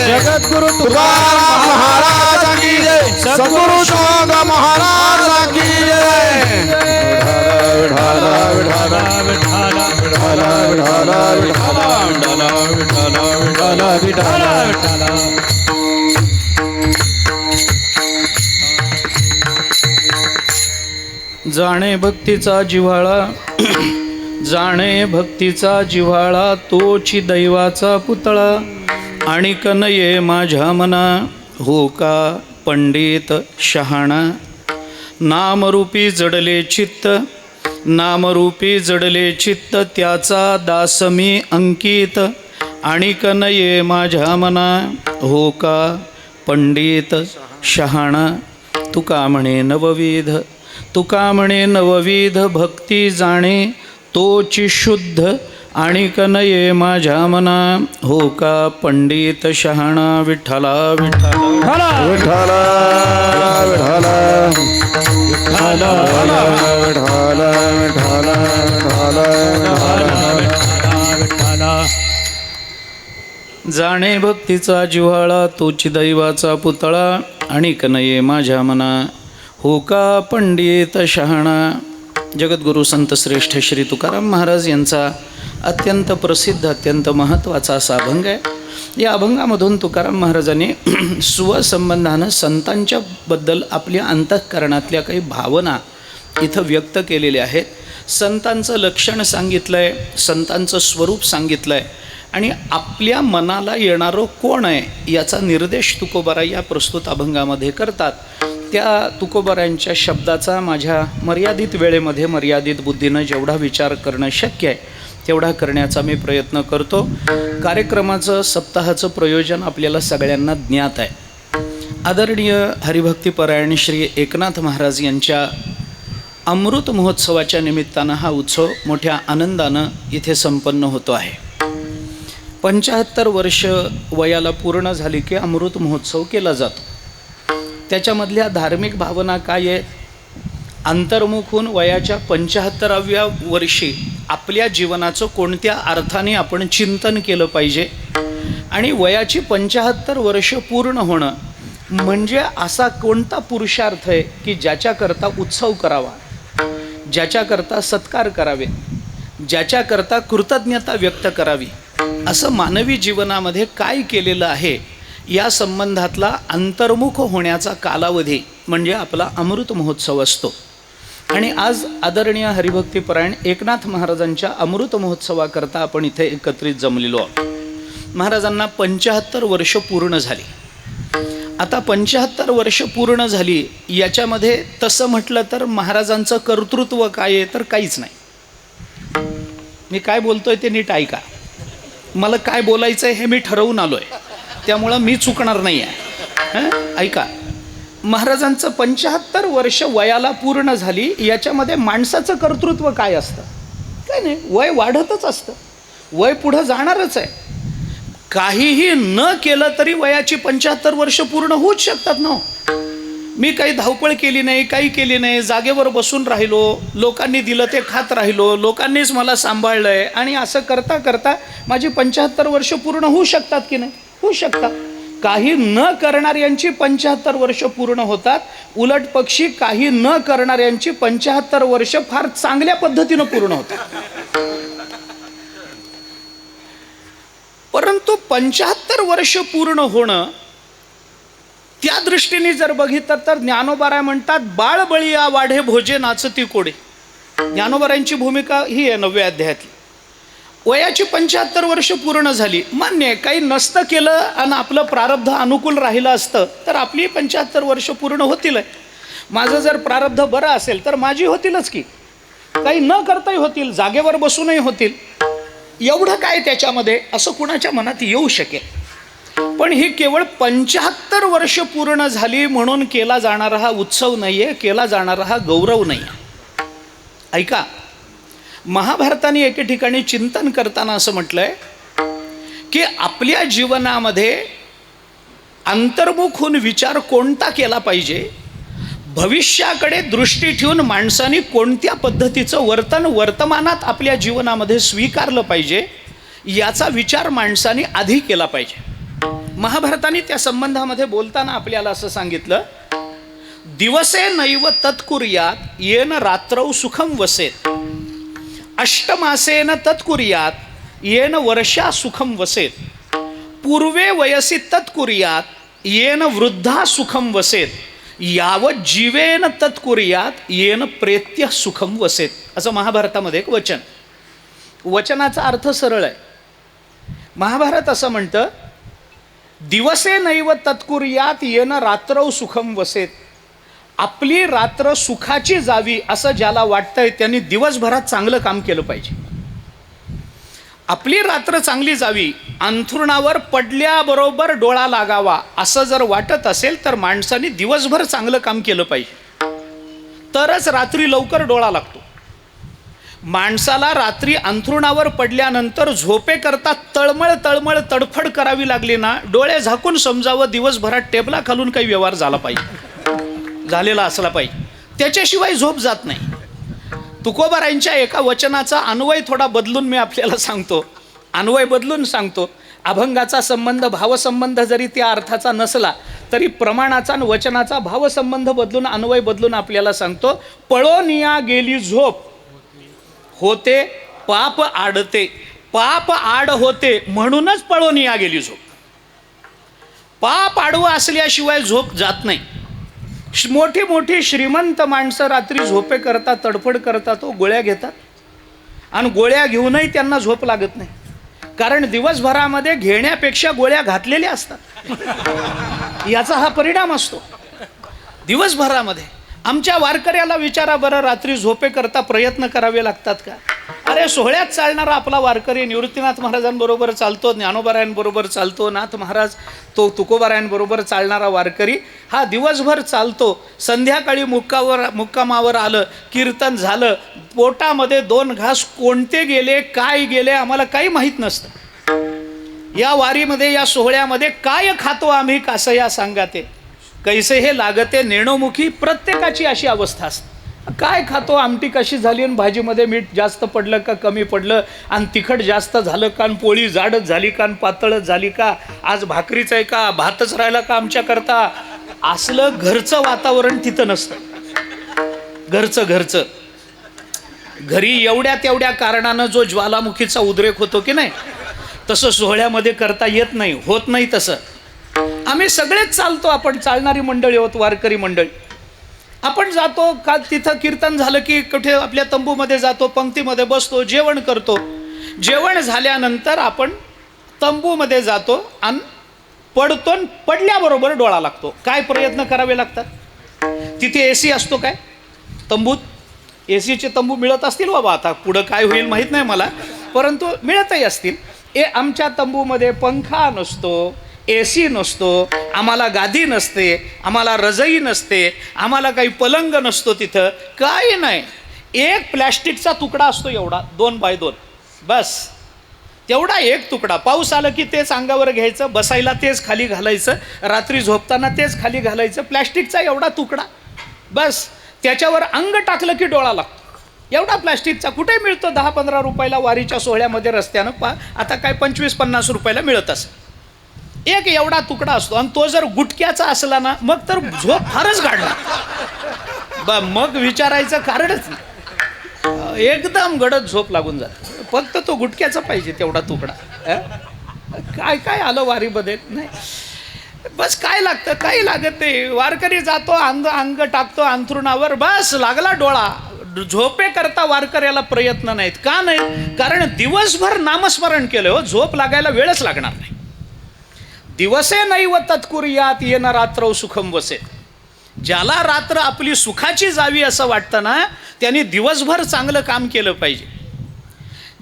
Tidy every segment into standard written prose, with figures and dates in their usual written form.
जगद्गुरु तुकाराम महाराज की जय, सद्गुरु शोध महाराज की जाणे भक्तीचा जिव्हाळा जाणे भक्तीचा जिव्हाळा तोची दैवाचा पुतळा आणि कनये माझ्या मना हो का पंडित शहाणा नामरूपी जडले चित्त नामरूपी जडले चित्त त्याचा दास मी अंकित आणि कनये माझ्या मना हो का पंडित शहाणा तुका म्हणे नवविध तुका म्हणे नवविध भक्ती जाणे तोची शुद्ध आणि कनये माझ्या मना हो का पंडित शहाणा विठ्ठला विठ्ठला विठ्ठला विठ्ठला जाणे भक्तीचा जिव्हाळा तोची दैवाचा पुतळा आणि कनये माझ्या मना हो का पंडित शहाणा. जगद्गुरु संत श्रेष्ठ श्री तुकाराम महाराज यांचा अत्यंत प्रसिद्ध अत्यंत महत्त्वाचा असा अभंग आहे. या अभंगामधून तुकाराम महाराजांनी स्वसंबंधानं संतांच्या बद्दल आपल्या अंतःकरणातल्या काही भावना इथं व्यक्त केलेल्या आहेत. संतांचं लक्षण सांगितलं आहे, संतांचं स्वरूप सांगितलं आहे आणि आपल्या मनाला येणारं कोण आहे याचा निर्देश तुकोबाराय या प्रस्तुत अभंगामध्ये करतात. त्या तुकोबारायांच्या शब्दाचा माझ्या मर्यादित वेळेमध्ये मर्यादित बुद्धीनं जेवढा विचार करणं शक्य आहे तेवढा करण्याचा मी प्रयत्न करतो. कार्यक्रमाचं सप्ताहाचं प्रयोजन आपल्याला सगळ्यांना ज्ञात आहे. आदरणीय हरिभक्तीपरायण श्री एकनाथ महाराज यांच्या अमृत महोत्सवाच्या निमित्तानं हा उत्सव मोठ्या आनंदानं इथे संपन्न होतो आहे. 75 वर्ष वयाला पूर्ण झाली की अमृत महोत्सव केला जातो. त्याच्यामधल्या धार्मिक भावना काय आहेत? अंतर्मुख होऊन वयाच्या 75व्या वर्षी आपल्या जीवनाचं कोणत्या अर्थाने आपण चिंतन केलं पाहिजे आणि वयाची 75 वर्ष पूर्ण होणं म्हणजे असा कोणता पुरुषार्थ आहे की ज्याच्याकरता उत्सव करावा, ज्याच्याकरता सत्कार करावे, ज्याच्याकरता कृतज्ञता व्यक्त करावी, असं मानवी जीवनामध्ये काय केलेलं आहे या संबंधातला अंतर्मुख होण्याचा कालावधी म्हणजे आपला अमृत महोत्सव असतो. आणि आज आदरणीय हरिभक्तीपरायण एकनाथ महाराजांच्या अमृत महोत्सवाकरता आपण इथे एकत्रित जमलेलो आहोत. महाराजांना 75 वर्ष पूर्ण झाली. आता 75 वर्ष पूर्ण झाली याच्यामध्ये तसं म्हटलं तर महाराजांचं कर्तृत्व काय आहे तर काहीच नाही. मी काय बोलतोय ते नीट ऐका. मला काय बोलायचं आहे हे मी ठरवून आलो आहे, त्यामुळं मी चुकणार नाही आहे. ऐका, महाराजांचं 75 वर्ष वयाला पूर्ण झाली याच्यामध्ये माणसाचं कर्तृत्व काय असतं? काय नाही, वय वाढतच असतं, वय पुढं जाणारच आहे. काहीही न केलं तरी वयाची 75 वर्ष पूर्ण होऊच शकतात ना. मी काही धावपळ केली नाही, काही केली नाही, जागेवर बसून राहिलो, लोकांनी दिलं ते खात राहिलो, लोकांनीच मला सांभाळलं आहे आणि असं करता करता माझी 75 वर्ष पूर्ण होऊ शकतात की नाही? होऊ शकतात. काही न करणाऱ्यांची 75 वर्ष पूर्ण होतात. उलट पक्षी काही न करणाऱ्यांची 75 वर्ष फार चांगल्या पद्धतीनं पूर्ण होतात. परंतु परंतु 75 वर्ष पूर्ण होणं त्या दृष्टीने जर बघितलं तर ज्ञानोबाराय म्हणतात, बाळबळिया वाढे भोजे नाचती कोडे. ज्ञानोबारायांची भूमिका ही आहे 9व्या अध्यायातली. वयाची 75 वर्ष पूर्ण झाली, मान्य आहे, काही नसतं केलं आणि आपलं प्रारब्ध अनुकूल राहिलं असतं तर आपली 75 वर्ष पूर्ण होतील. माझं जर प्रारब्ध बरं असेल तर माझी होतीलच की, काही न करताही होतील, जागेवर बसूनही होतील. एवढं काय त्याच्यामध्ये असं कुणाच्या मनात येऊ शकेल. पण ही केवळ 75 वर्ष पूर्ण झाली म्हणून केला जाणारा हा उत्सव नाही आहे, केला जाणारा हा गौरव नाही आहे. ऐका, महाभारताने एके ठिकाणी चिंतन करताना असं म्हटलंय की आपल्या जीवनामध्ये अंतर्मुख होऊन विचार कोणता केला पाहिजे, भविष्याकडे दृष्टी ठेवून माणसाने कोणत्या पद्धतीचं वर्तन वर्तमानात आपल्या जीवनामध्ये स्वीकारलं पाहिजे, याचा विचार माणसाने आधी केला पाहिजे. महाभारताने त्या संबंधामध्ये बोलताना आपल्याला असं सांगितलं, दिवसे नैव तत्कुर्यात येन रात्रौ सुखम वसेत, अष्टमासेन तत्कुर्यात येन वर्षा सुखम वसेत, पूर्वे वयसी तत्कुर्यात येन वृद्धा सुखम वसेत, यावत जीवेन तत्कुर्यात येन प्रेत्य सुखम वसेत. असं महाभारतामध्ये एक वचन. वचनाचा अर्थ सरळ आहे. महाभारत असं म्हणतं, दिवसे नैव तत्कुर्यात येन रात्रौ सुखम वसेत. आपली रात्र सुखाची जावी असं ज्याला वाटतंय त्यांनी दिवसभरात चांगलं काम केलं पाहिजे. आपली रात्र चांगली जावी, अंथरुणावर पडल्याबरोबर डोळा लागावा असं जर वाटत असेल तर माणसाने दिवसभर चांगलं काम केलं पाहिजे, तरच रात्री लवकर डोळा लागतो. माणसाला रात्री अंथरुणावर पडल्यानंतर झोपेकरता तळमळ तळमळ तडफड करावी लागली ना, डोळे झाकून समजावं दिवसभरात टेबलाखालून काही व्यवहार झाला पाहिजे, झालेला असला पाहिजे, त्याच्याशिवाय झोप जात नाही. तुकोबारायांच्या एका वचनाचा अन्वय थोडा बदलून मी आपल्याला सांगतो, अन्वय बदलून सांगतो. अभंगाचा संबंध भावसंबंध जरी त्या अर्थाचा नसला तरी प्रमाणाचा आणि वचनाचा भावसंबंध बदलून अन्वय बदलून आपल्याला सांगतो. पळोनिया गेली झोप होते पाप आडते, पाप आड होते म्हणूनच पळोनिया गेली झोप. पाप आडवं असल्याशिवाय झोप जात नाही. मोठी मोठी श्रीमंत माणसं रात्री झोपे करतात, तडफड करतात, तो गोळ्या घेतात आणि गोळ्या घेऊनही त्यांना झोप लागत नाही, कारण दिवसभरामध्ये घेण्यापेक्षा गोळ्या घातलेल्या असतात. याचा हा परिणाम असतो दिवसभरामध्ये. आमच्या वारकऱ्याला विचारा बरं, रात्री झोपे करता प्रयत्न करावे लागतात का? अरे सोहळ्यात चालणारा आपला वारकरी निवृत्तीनाथ महाराजांबरोबर चालतो, ज्ञानोबारायांबरोबर चालतो, नाथ महाराज तो तुकोबारायांबरोबर चालणारा वारकरी हा दिवसभर चालतो, संध्याकाळी मुक्कामावर आलं, कीर्तन झालं, पोटामध्ये 2 घास कोणते गेले काय गेले आम्हाला काही माहीत नसतं. या वारीमध्ये या सोहळ्यामध्ये काय खातो आम्ही कासया सांगाते, कैसे हे लागते नेणोमुखी, प्रत्येकाची अशी अवस्था असते. काय खातो, आमटी कशी झाली आणि भाजीमध्ये मीठ जास्त पडलं का कमी पडलं, आणि तिखट जास्त झालं का, पोळी जाडच झाली का पातळच झाली का, आज भाकरीच आहे का भातच राहिला का आमच्याकरता, असलं घरचं वातावरण तिथं नसतं. घरचं घरी एवढ्या तेवढ्या कारणानं जो ज्वालामुखीचा उद्रेक होतो की नाही, तसं सोहळ्यामध्ये करता येत नाही, होत नाही तसं. आम्ही सगळेच चालतो, आपण चालणारी मंडळी आहोत, वारकरी मंडळी. आपण जातो का तिथं कीर्तन झालं की कुठे आपल्या तंबूमध्ये जातो, पंक्तीमध्ये बसतो, जेवण करतो. जेवण झाल्यानंतर आपण तंबूमध्ये जातो आणि पडतो, पडल्याबरोबर डोळा लागतो. काय प्रयत्न करावे लागतात? तिथे AC असतो काय तंबूत? AC चे तंबू मिळत असतील बाबा, आता पुढं काय होईल माहीत नाही मला, परंतु मिळतही असतील. आमच्या तंबूमध्ये पंखा नसतो, AC नसतो, आम्हाला गादी नसते, आम्हाला रजई नसते, आम्हाला काही पलंग नसतो, तिथं काही नाही. एक प्लॅस्टिकचा तुकडा असतो एवढा 2x2, बस तेवढा एक तुकडा. पाऊस आलं की तेच अंगावर घ्यायचं, बसायला तेच खाली घालायचं, रात्री झोपताना तेच खाली घालायचं, प्लॅस्टिकचा एवढा तुकडा, बस त्याच्यावर अंग टाकलं की डोळा लागतो. एवढा प्लॅस्टिकचा कुठे मिळतो 10-15 रुपयाला वारीच्या सोहळ्यामध्ये रस्त्यानं, आता काय 25-50 रुपयाला मिळत असं. एक एवढा तुकडा असतो, आणि तो जर गुटक्याचा असला ना मग तर झोप फारच गाडला, मग विचारायचं कारणच नाही, एकदम गडद झोप लागून जाते. फक्त तो गुटक्याचा पाहिजे तेवढा तुकडा. काय काय आलं वारीमध्ये नाही. बस काय लागतं, काही लागत नाही. वारकरी जातो, अंग टाकतो अंथरुणावर, बस लागला डोळा. झोपे करता वारकऱ्याला प्रयत्न नाहीत. का नाही? कारण दिवसभर नामस्मरण केलं हो, झोप लागायला वेळच लागणार नाही. दिवसे नैव तत्कुर्यात येन रात्रौ सुखम वसे. ज्याला रात्र आपली सुखाची जावी असं वाटतं ना, त्यांनी दिवसभर चांगलं काम केलं पाहिजे.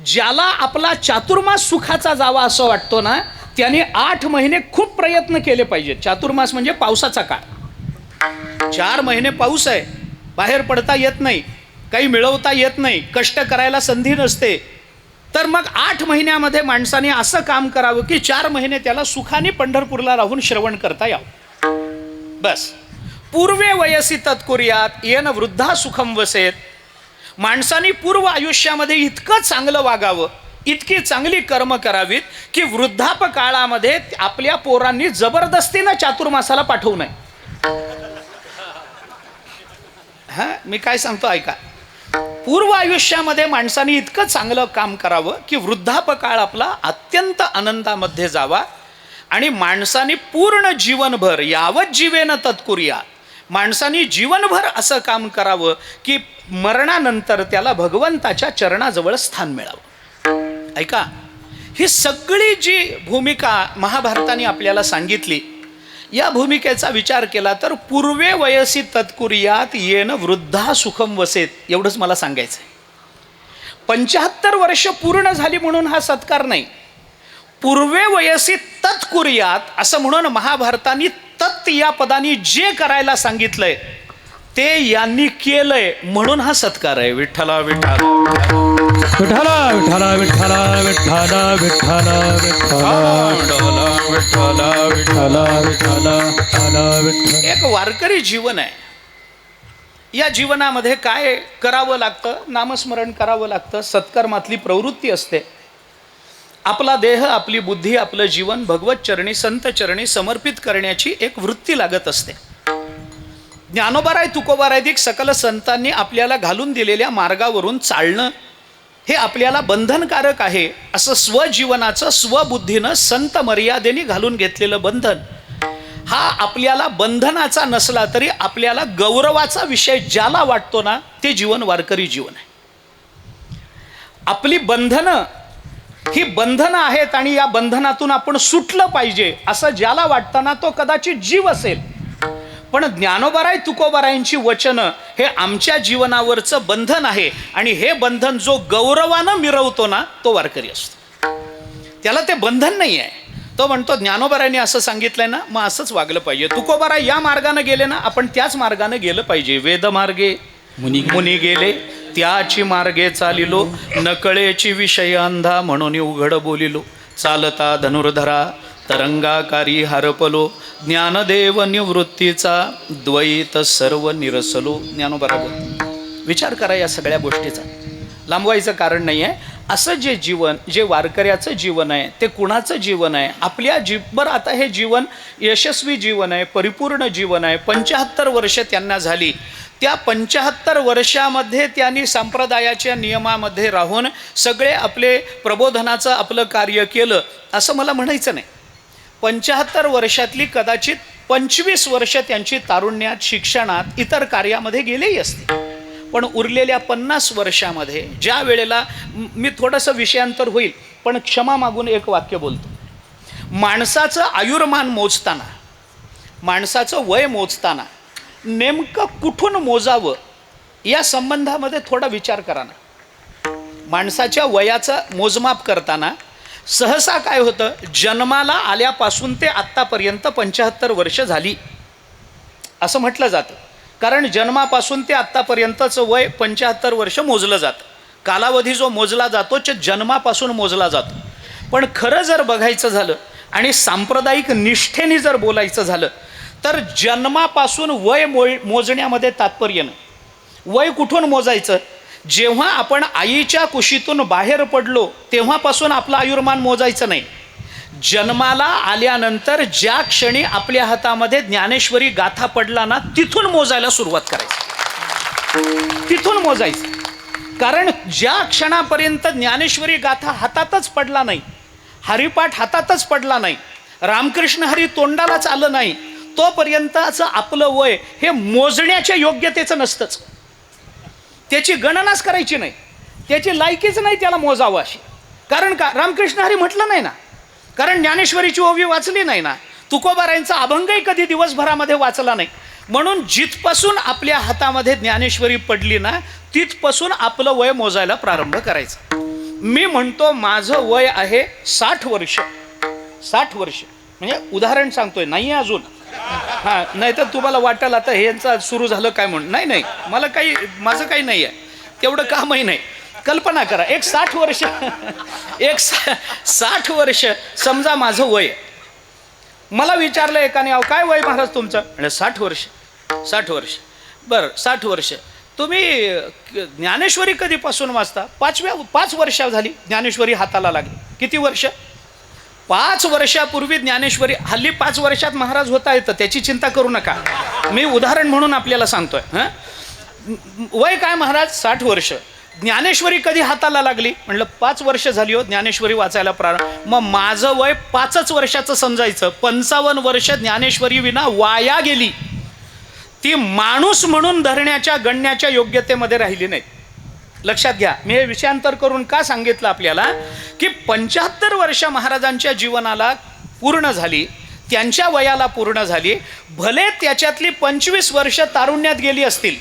ज्याला आपला चातुर्मास सुखाचा जावा असं वाटतो ना, त्याने 8 महिने खूप प्रयत्न केले पाहिजेत. चातुर्मास म्हणजे पावसाचा काळ. 4 महिने पाऊस आहे, बाहेर पडता येत नाही, काही मिळवता येत नाही, कष्ट करायला संधी नसते. तर मग 8 महिन्यामध्ये माणसाने असं काम करावं की 4 महिने त्याला सुखाने पंढरपूरला राहून श्रवण करता यावं. बस. पूर्वे वयसी तत्कुर्यात येन वृद्धा सुखम वसेत. माणसाने पूर्व आयुष्यामध्ये इतकं चांगलं वागावं, इतकी चांगली कर्म करावीत की वृद्धापकाळामध्ये आपल्या पोरांनी जबरदस्तीनं चातुर्मासाला पाठवू नये. मी काय सांगतो ऐका. पूर्व आयुष्यामध्ये माणसाने इतकं चांगलं काम करावं की वृद्धापकाळ आपला अत्यंत आनंदामध्ये जावा. आणि माणसाने पूर्ण जीवनभर यावत जीवेन तत्कुर्यात, माणसाने जीवनभर असं काम करावं की मरणानंतर त्याला भगवंताच्या चरणाजवळ स्थान मिळावं. ऐका, ही सगळी जी भूमिका महाभारताने आपल्याला सांगितली, या भूमिकेचा विचार केला तर पूर्वे वयसी तत्कुर्यात येन वृद्धा सुखम वसेत, एवढंच मला सांगायचं आहे. 75 वर्ष पूर्ण झाली म्हणून हा सत्कार नाही. पूर्वे वयसी तत्कुर्यात असं म्हणून महाभारताने तत् या पदाने जे करायला सांगितलंय ते यांनी केलंय म्हणून हा सत्कार आहे. विठ्ठला विठ्ठला विठ्ठला विठ्ठला विठ्ठला विठ्ठला विठ्ठला विठ्ठला विठ्ठला विठ्ठला विठ्ठला. एक वारकरी जीवन आहे. या जीवनामध्ये काय करावं लागतं? नामस्मरण करावं लागतं. सत्कर्मातली प्रवृत्ती असते. आपला देह, आपली बुद्धी, आपलं जीवन भगवत चरणी, संत चरणी समर्पित करण्याची एक वृत्ती लागत असते. ज्ञानोबाराय तुकोबारायदिक सकल संतांनी आपल्याला घालून दिलेल्या मार्गावरून चालणं हे आपल्याला बंधनकारक आहे. असं स्वजीवनाचं, स्वबुद्धीनं, संत मर्यादेने घालून घेतलेलं बंधन हा आपल्याला बंधनाचा नसला तरी आपल्याला गौरवाचा विषय ज्याला वाटतो ना, ते जीवन वारकरी जीवन आहे. आपली बंधनं ही बंधनं आहेत आणि या बंधनातून आपण सुटलं पाहिजे असं ज्याला वाटतं ना, तो कदाचित जीव असेल. पण ज्ञानोबाराय तुकोबारायांची वचनं हे आमच्या जीवनावरचं बंधन आहे. आणि हे बंधन जो गौरवानं मिरवतो ना, तो वारकरी असतो. त्याला ते बंधन नाही आहे. तो म्हणतो ज्ञानोबारायांनी असं सांगितलंय ना, मग असंच वागलं पाहिजे. तुकोबाराय या मार्गानं गेले ना, आपण त्याच मार्गानं गेलं पाहिजे. वेदमार्गे मुनी गेले त्याची मार्गे चालिलो, नकळेची विषय अंधा म्हणून उघड बोलिलो. चालता धनुर्धरा तरंगाकारी हरपलो, ज्ञानदेव निवृत्तीचा द्वैत सर्व निरसलो. ज्ञानोबरोबर विचार करा या सगळ्या गोष्टीचा. लांबवायचं कारण नाही आहे. असं जे जीवन, जे वारकऱ्याचं जीवन आहे, ते कुणाचं जीवन आहे? आपल्या बरं, आता हे जीवन यशस्वी जीवन आहे, परिपूर्ण जीवन आहे. 75 वर्ष त्यांना झाली. त्या 75 वर्षामध्ये त्यांनी संप्रदायाच्या नियमामध्ये राहून सगळे आपले प्रबोधनाचं आपलं कार्य केलं असं मला म्हणायचं नाही. 75 वर्षातली कदाचित 25 वर्ष त्यांची तारुण्यात, शिक्षणात, इतर कार्यामध्ये गेलेही असते. पण उरलेल्या 50 वर्षामध्ये ज्या वेळेला मी थोडंसं विषयांतर होईल, पण क्षमा मागून एक वाक्य बोलतो. माणसाचं आयुर्मान मोजताना, माणसाचं वय मोजताना नेमकं कुठून मोजावं या संबंधामध्ये थोडा विचार करा ना. माणसाच्या वयाचं मोजमाप करताना सहसा काय होतं, जन्माला आल्यापासून ते आत्तापर्यंत 75 वर्ष झाली असं म्हटलं जातं. कारण जन्मापासून ते आत्तापर्यंतचं वय 75 वर्ष मोजलं जातं. कालावधी जो मोजला जातो तो जन्मापासून मोजला जातो. पण खरं जर बघायचं झालं आणि सांप्रदायिक निष्ठेने जर बोलायचं झालं तर जन्मापासून वय मोजण्यामध्ये तात्पर्य नाही. वय कुठून मोजायचं? जेव्हा आपण आईच्या कुशीतून बाहेर पडलो तेव्हापासून आपलं आयुर्मान मोजायचं नाही. जन्माला आल्यानंतर ज्या क्षणी आपल्या हातामध्ये ज्ञानेश्वरी गाथा पडला ना, तिथून मोजायला सुरुवात करायची, तिथून मोजायचं. कारण ज्या क्षणापर्यंत ज्ञानेश्वरी गाथा हातातच पडला नाही, हरिपाठ हातातच पडला नाही, रामकृष्ण हरी तोंडालाच आलं नाही, तोपर्यंतचं आपलं वय हे मोजण्याच्या योग्यतेचं नसतंच. त्याची गणनाच करायची नाही, त्याची लायकीच नाही त्याला मोजावं अशी. कारण का? रामकृष्ण हरी म्हटलं नाही ना, कारण ज्ञानेश्वरीची ओवी वाचली नाही ना, तुकोबारायांचा अभंगही कधी दिवसभरामध्ये वाचला नाही. म्हणून जिथपासून आपल्या हातामध्ये ज्ञानेश्वरी पडली ना, तिथपासून आपलं वय मोजायला प्रारंभ करायचा. मी म्हणतो माझं वय आहे 60 वर्ष. 60 वर्ष म्हणजे उदाहरण सांगतोय, नाही आहे अजून. हां, नाही तर तुम्हाला वाटेल आता हे यांचं सुरू झालं काय म्हणून. नाही नाही, माझं काही नाही आहे, तेवढं कामही नाही. कल्पना करा, एक 60 वर्ष एक 60 वर्ष समजा माझं वय. मला विचारलं एकाने, अहो काय वय महाराज तुमचं? म्हणजे 60 वर्ष. 60 वर्ष. बरं, 60 वर्ष. तुम्ही ज्ञानेश्वरी कधीपासून वाचता? 5 वर्ष झाली ज्ञानेश्वरी हाताला लागली. किती वर्ष? 5 वर्षापूर्वी ज्ञानेश्वरी. हल्ली 5 वर्षात महाराज होता येतं, त्याची चिंता करू नका. मी उदाहरण म्हणून आपल्याला सांगतोय. वय काय महाराज? 60 वर्ष. ज्ञानेश्वरी कधी हाताला लागली? म्हणलं 5 वर्ष झाली हो ज्ञानेश्वरी वाचायला प्रारंभ. मग माझं वय 5 वर्षाचं समजायचं. 55 वर्ष ज्ञानेश्वरी विना वाया गेली. ती माणूस म्हणून धरण्याच्या गणण्याच्या योग्यतेमध्ये राहिली नाही. लक्षात घ्या, मी हे विषयांतर करून का सांगितलं आपल्याला, की 75 वर्ष महाराजांच्या जीवनाला पूर्ण झाली, त्यांच्या वयाला पूर्ण झाली. भले त्याच्यातली 25 वर्ष तारुण्यात गेली असतील,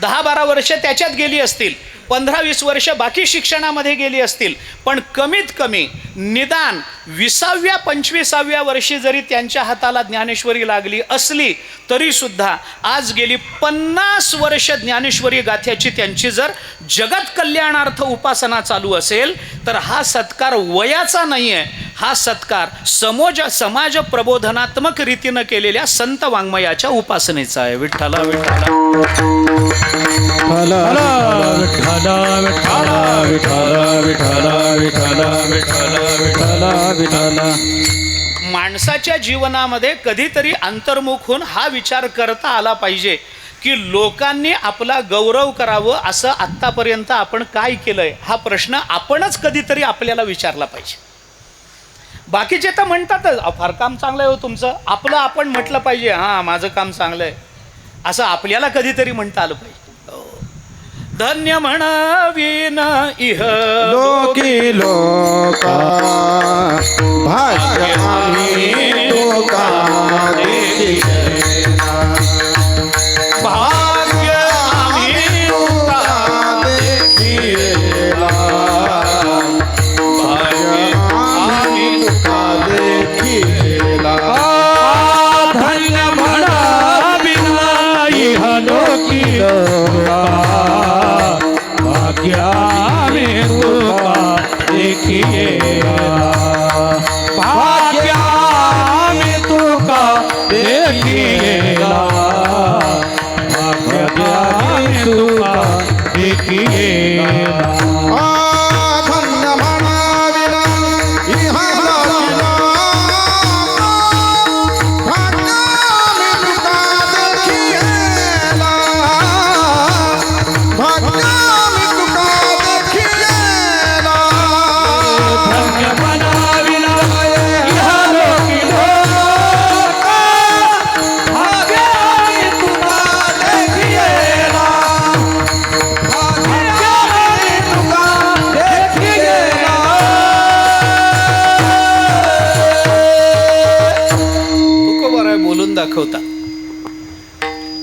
10-12 वर्ष त्याच्यात गेली असतील, 15-20 वर्ष बाकी शिक्षणामध्ये गेली असतील, पण कमीत कमी निदान 20व्या-25व्या वर्षी जरी त्यांच्या हाताला ज्ञानेश्वरी लागली असली तरी सुद्धा आज गेली 50 वर्ष ज्ञानेश्वरी गाथ्याची त्यांची जर जगत कल्याणार्थ उपासना चालू असेल तर हा सत्कार वयाचा नाही आहे, हा सत्कार समाज प्रबोधनात्मक रीतीनं केलेल्या संत वाङ्मयाच्या उपासनेचा आहे. विठ्ठला विठ्ठला विठ्ठला विठ्ठला विठ्ठला विठ्ठला विठ्ठला विठ्ठला विठ्ठला विठ्ठला. माणसाच्या जीवनामध्ये कधीतरी अंतर्मुख होऊन हा विचार करता आला पाहिजे की लोकांनी आपला गौरव करावं, असं आत्तापर्यंत आपण काय केलंय हा प्रश्न आपणच कधीतरी आपल्याला विचारला पाहिजे. बाकीचे तर म्हणतातच, फार काम चांगलं आहे हो तुमचं. आपलं आपण म्हटलं पाहिजे, हां माझं काम चांगलं आहे, असं आपल्याला कधीतरी म्हणता आलं पाहिजे. धन्य म्हणावीन इह लोकी लोका भाग्य आम्ही तुका देखिला, भाग्य आम्ही तुका देखिला, भाग्य आम्ही तुका देखिला. धन्य म्हणावीन इह लोकी लोका भाग्य आम्ही तुका देखिला, भाग्य आम्ही तुका देखिला, भाग्य आम्ही तुका देखिला. धन्य म्हणाविन इह लोकिला, भाग्य आम्ही तुका देखिला, भाग्य आम्ही तुका देखिला. धन्य म्हणावीन इह लोकी लोका भाग्य आम्ही तुका देखिला, भाग्य आम्ही तुका देखिला. तुकोबाराय बोलून दाखवता.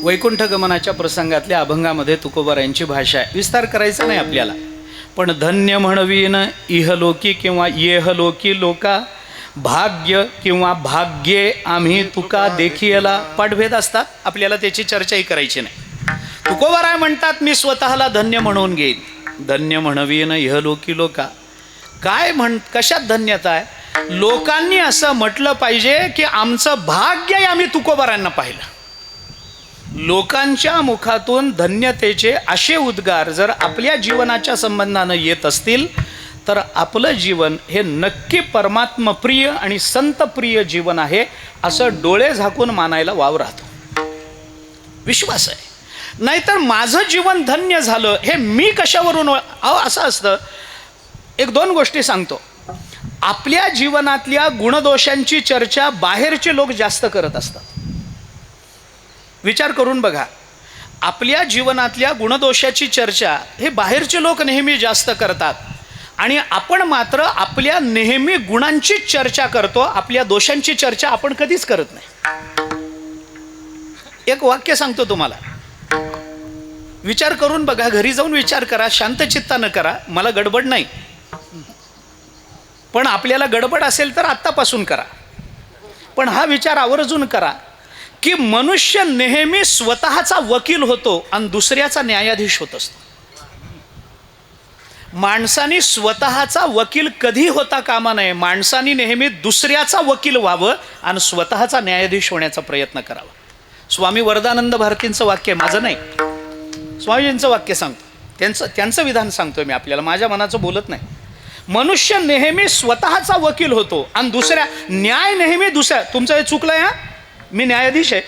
वैकुंठ गमनाच्या प्रसंगातल्या अभंगामध्ये तुकोबारायांची भाषा आहे, विस्तार करायचा नाही आपल्याला. पण धन्य म्हणवीन इहलोकी किंवा येहलोकी लोका, भाग्य किंवा भाग्ये आम्ही तुका देखियला, पाठभेद असतात, आपल्याला त्याची चर्चाही करायची नाही. तुकोबाराय म्हणतात मी स्वतःला धन्य म्हणून घेईन. धन्य म्हणवीन इहलोकी लोका, काय कशात धन्यता आहे? लोकांनी असं म्हटलं पाहिजे की आमचं भाग्य आहे आम्ही तुकोबारांना पाहिलं. लोकांच्या मुखातून धन्यतेचे असे उद्गार जर आपल्या जीवनाच्या संबंधानं येत असतील तर आपलं जीवन हे नक्की परमात्मप्रिय आणि संतप्रिय जीवन आहे असं डोळे झाकून मानायला वाव राहतो, विश्वास आहे. नाहीतर माझं जीवन धन्य झालं हे मी कशावरून? असं असतं. 1-2 गोष्टी सांगतो. आपल्या जीवनातल्या गुणदोषांची चर्चा बाहेरचे लोक जास्त करत असतात. विचार करून बघा, आपल्या जीवनातल्या गुणदोषाची चर्चा हे बाहेरचे लोक नेहमी जास्त करतात आणि आपण मात्र आपल्या नेहमी गुणांचीच चर्चा करतो, आपल्या दोषांची चर्चा आपण कधीच करत नाही. एक वाक्य सांगतो तुम्हाला, विचार करून बघा, घरी जाऊन विचार करा, शांत चित्तानं करा, मला गडबड नाही, पण आपल्याला गडबड असेल तर आत्तापासून करा. पण हा विचार आवर्जून करा की मनुष्य नेहमी स्वतःचा वकील होतो आणि दुसऱ्याचा न्यायाधीश होत असतो. माणसाने स्वतःचा वकील कधी होता कामा नये. माणसाने नेहमी दुसऱ्याचा वकील व्हावं आणि स्वतःचा न्यायाधीश होण्याचा प्रयत्न करावा. स्वामी वरदानंद भारतींचं वाक्य आहे, माझं नाही, स्वामीजींचं वाक्य सांगतो, त्यांचं विधान सांगतोय मी आपल्याला, माझ्या मनाचं बोलत नाही. मनुष्य नेहमी स्वतःचा वकील होतो आणि दुसऱ्या न्याय नेहमी दुसऱ्या. तुमचं हे चुकलंय, हा मी न्यायाधीश आहे,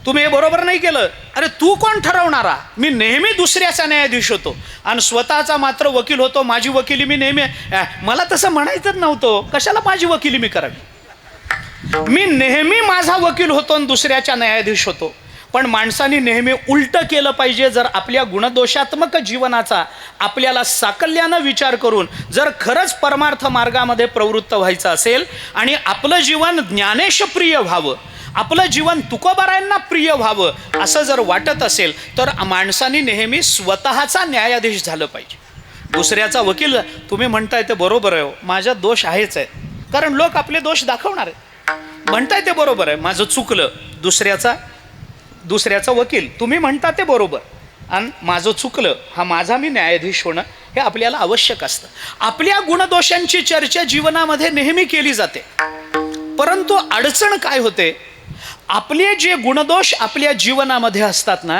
तुम्ही हे बरोबर नाही केलं, अरे तू कोण ठरवणारा, मी नेहमी दुसऱ्याचा न्यायाधीश होतो आणि स्वतःचा मात्र वकील होतो. माझी वकिली मी नेहमी, मला तसं म्हणायचंच नव्हतं, कशाला माझी वकिली मी करावी, मी नेहमी माझा वकील होतो आणि दुसऱ्याचा न्यायाधीश होतो. पण माणसाने नेहमी उलटं केलं पाहिजे. जर आपल्या गुणदोषात्मक जीवनाचा आपल्याला साकल्यानं विचार करून जर खरंच परमार्थ मार्गामध्ये प्रवृत्त व्हायचं असेल आणि आपलं जीवन ज्ञानेश प्रिय व्हावं, आपलं जीवन तुकोबारायांना प्रिय व्हावं असं जर वाटत असेल तर माणसाने नेहमी स्वतःचा न्यायाधीश झालं पाहिजे. दुसऱ्याचा वकील तुम्ही म्हणताय ते बरोबर आहे, माझ्यात दोष आहेच आहे, कारण लोक आपले दोष दाखवणार आहेत. म्हणताय ते बरोबर आहे, माझं चुकलं, दुसऱ्याचा वकील तुम्ही म्हणता ते बरोबर आणि माझं चुकलं, हा माझा मी न्यायाधीश होणं हे आपल्याला आवश्यक असतं. आपल्या गुणदोषांची चर्चा जीवनामध्ये नेहमी केली जाते, परंतु अडचण काय होते, आपले जे गुणदोष आपल्या जीवनामध्ये असतात ना,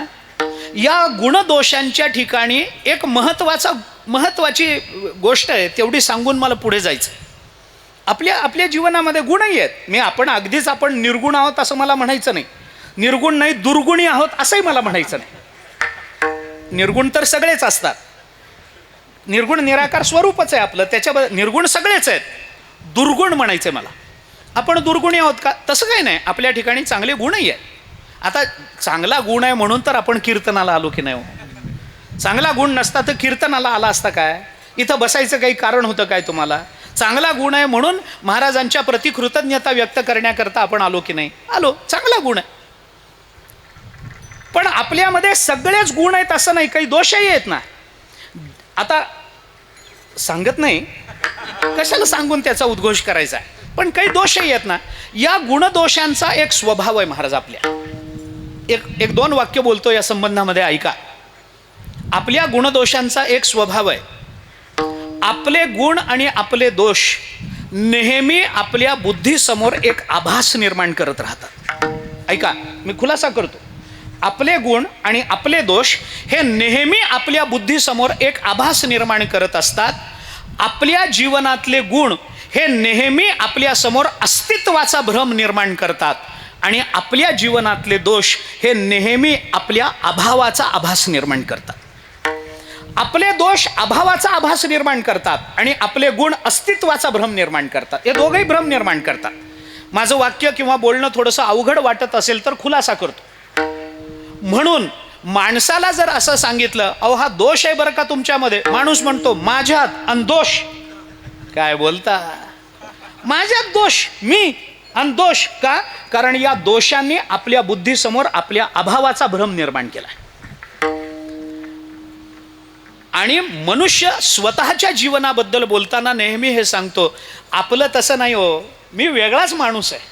या गुणदोषांच्या ठिकाणी एक महत्त्वाची गोष्ट आहे, तेवढी सांगून मला पुढे जायचं. आपल्या जीवनामध्ये गुणही आहेत. आपण निर्गुण आहोत असं मला म्हणायचं नाही, निर्गुण नाही दुर्गुणी आहोत असंही मला म्हणायचं नाही. निर्गुण तर सगळेच असतात, निर्गुण निराकार स्वरूपच आहे आपलं, त्याच्या निर्गुण सगळेच आहेत. दुर्गुण म्हणायचं मला, आपण दुर्गुणी आहोत का, तसं काही नाही, आपल्या ठिकाणी चांगले गुणही आहेत. आता चांगला गुण आहे म्हणून तर आपण कीर्तनाला आलो की नाही हो? चांगला गुण नसता तर कीर्तनाला आला असता काय? इथं बसायचं काही कारण होतं काय तुम्हाला? चांगला गुण आहे म्हणून महाराजांच्या प्रति कृतज्ञता व्यक्त करण्याकरता आपण आलो की नाही? आलो, चांगला गुण आहे. पण आपल्यामध्ये सगळेच गुण आहेत असं नाही, काही दोषही आहेत ना. आता सांगत नाही, कशाला सांगून त्याचा उद्घोष करायचा, पण काही दोषही आहेत ना. या गुणदोषांचा एक स्वभाव आहे महाराज आपल्या. एक दोन वाक्य बोलतो या संबंधामध्ये, ऐका. आपल्या गुणदोषांचा एक स्वभाव आहे, आपले गुण आणि आपले दोष नेहमी आपल्या बुद्धीसमोर एक आभास निर्माण करत राहतात. ऐका, मी खुलासा करतो. आपले गुण आणि आपले दोष हे नेहमी आपल्या बुद्धीसमोर एक आभास निर्माण करत असतात. आपल्या जीवनातले गुण हे नेहमी आपल्यासमोर अस्तित्वाचा भ्रम निर्माण करतात आणि आपल्या जीवनातले दोष हे नेहमी आपल्या अभावाचा आभास निर्माण करतात. आपले दोष अभावाचा आभास निर्माण करतात आणि आपले गुण अस्तित्वाचा भ्रम निर्माण करतात. हे दोघंही भ्रम निर्माण करतात. माझं वाक्य किंवा बोलणं थोडंसं अवघड वाटत असेल तर खुलासा करतो. म्हणून माणसाला जर असं सांगितलं, अहो हा दोष आहे बरं का तुमच्यामध्ये, माणूस म्हणतो माझ्यात अन दोष, काय बोलता, माझ्यात दोष, मी अन दोष का? कारण या दोषांनी आपल्या बुद्धीसमोर आपल्या अभावाचा भ्रम निर्माण केला. आणि मनुष्य स्वतःच्या जीवनाबद्दल बोलताना नेहमी हे सांगतो, आपलं तसं नाही हो, मी वेगळाच माणूस आहे,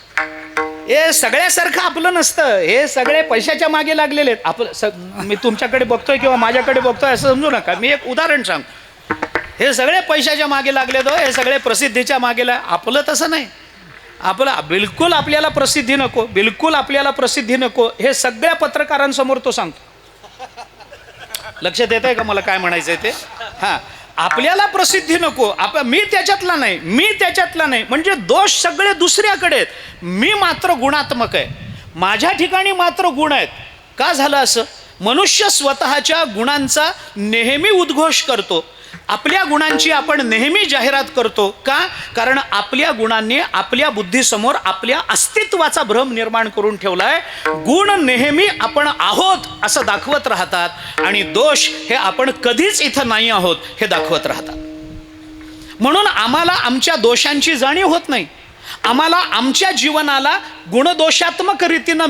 हे सगळ्यासारखं आपलं नसतं, हे सगळे पैशाच्या मागे लागलेले आहेत. आपलं मी तुमच्याकडे बघतोय किंवा माझ्याकडे बघतोय असं समजू नका. मी एक उदाहरण सांगतो, हे सगळे पैशाच्या मागे लागले तो, हे सगळे प्रसिद्धीच्या मागे आपलं तसं नाही. आपलं बिलकुल आपल्याला प्रसिद्धी नको, बिलकुल आपल्याला प्रसिद्धी नको, हे सगळ्या पत्रकारांसमोर तो सांगतो. लक्षात येत आहे का मला काय म्हणायचं आहे ते? हां, आपल्याला प्रसिद्धी नको, मी त्याच्यातला नाही, म्हणजे दोष सगळे दुसऱ्याकडे आहेत, मी मात्र गुणात्मक आहे, माझ्या ठिकाणी मात्र गुण आहेत. का झालं असं? मनुष्य स्वतःच्या गुणांचा नेहमी उद्घोष करतो आपल्या गुणांची आपण नेहमी जाहिरात करतो का? कारण आपल्या गुणांनी आपल्या बुद्धीसमोर आपल्या अस्तित्वाचा भ्रम निर्माण करून ठेवलाय. गुण नेहमी आपण आहोत असं दाखवत राहतात आणि दोष हे आपण कधीच इथं नाही आहोत हे दाखवत राहतात. म्हणून आम्हाला आमच्या दोषांची जाणीव होत नाही. आम्हाला आमच्या जीवनाला गुणदोषात्मक रीतीनं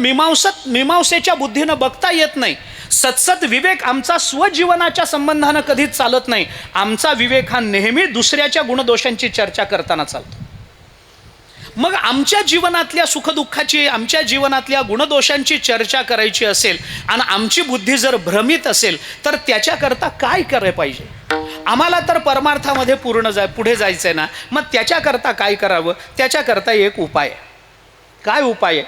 मीमांसेच्या बुद्धीनं बघता येत नाही. सत्सत विवेक आमचा स्वजीवनाच्या संबंधानं कधीच चालत नाही. आमचा विवेक हा नेहमी दुसऱ्याच्या गुणदोषांची चर्चा करताना चालतो. मग आमच्या जीवनातल्या सुखदुःखाची, आमच्या जीवनातल्या गुणदोषांची चर्चा करायची असेल आणि आमची बुद्धी जर भ्रमित असेल तर त्याच्याकरता काय करायला पाहिजे? आम्हाला तर परमार्थामध्ये पुढे जायचं आहे ना, मग त्याच्याकरता काय करावं? त्याच्याकरता एक उपाय आहे. काय उपाय आहे?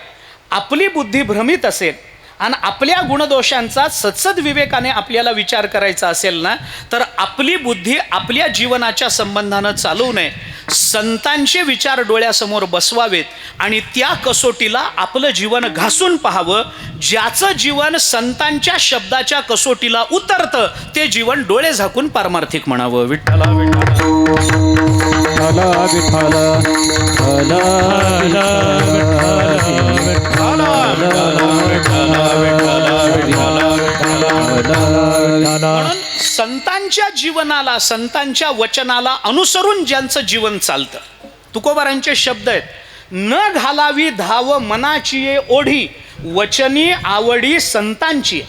आपली बुद्धी भ्रमित असेल आणि आपल्या गुणदोषांचा सत्सद विवेकाने आपल्याला विचार करायचा असेल ना, तर आपली बुद्धी आपल्या जीवनाच्या संबंधानं चालवू नये. संतांचे विचार डोळ्यासमोर बसवावेत आणि त्या कसोटीला आपलं जीवन घासून पाहावं. ज्याचं जीवन संतांच्या शब्दाच्या कसोटीला उतरतं ते जीवन डोळे झाकून पारमार्थिक म्हणावं. विठ्ठला म्हणून संतांच्या जीवनाला, संतांच्या वचनाला अनुसरून ज्यांचं जीवन चालतं, तुकोबारांचे शब्द आहेत, न घालावी धाव मनाची ये ओढी, वचनी आवडी संतांची.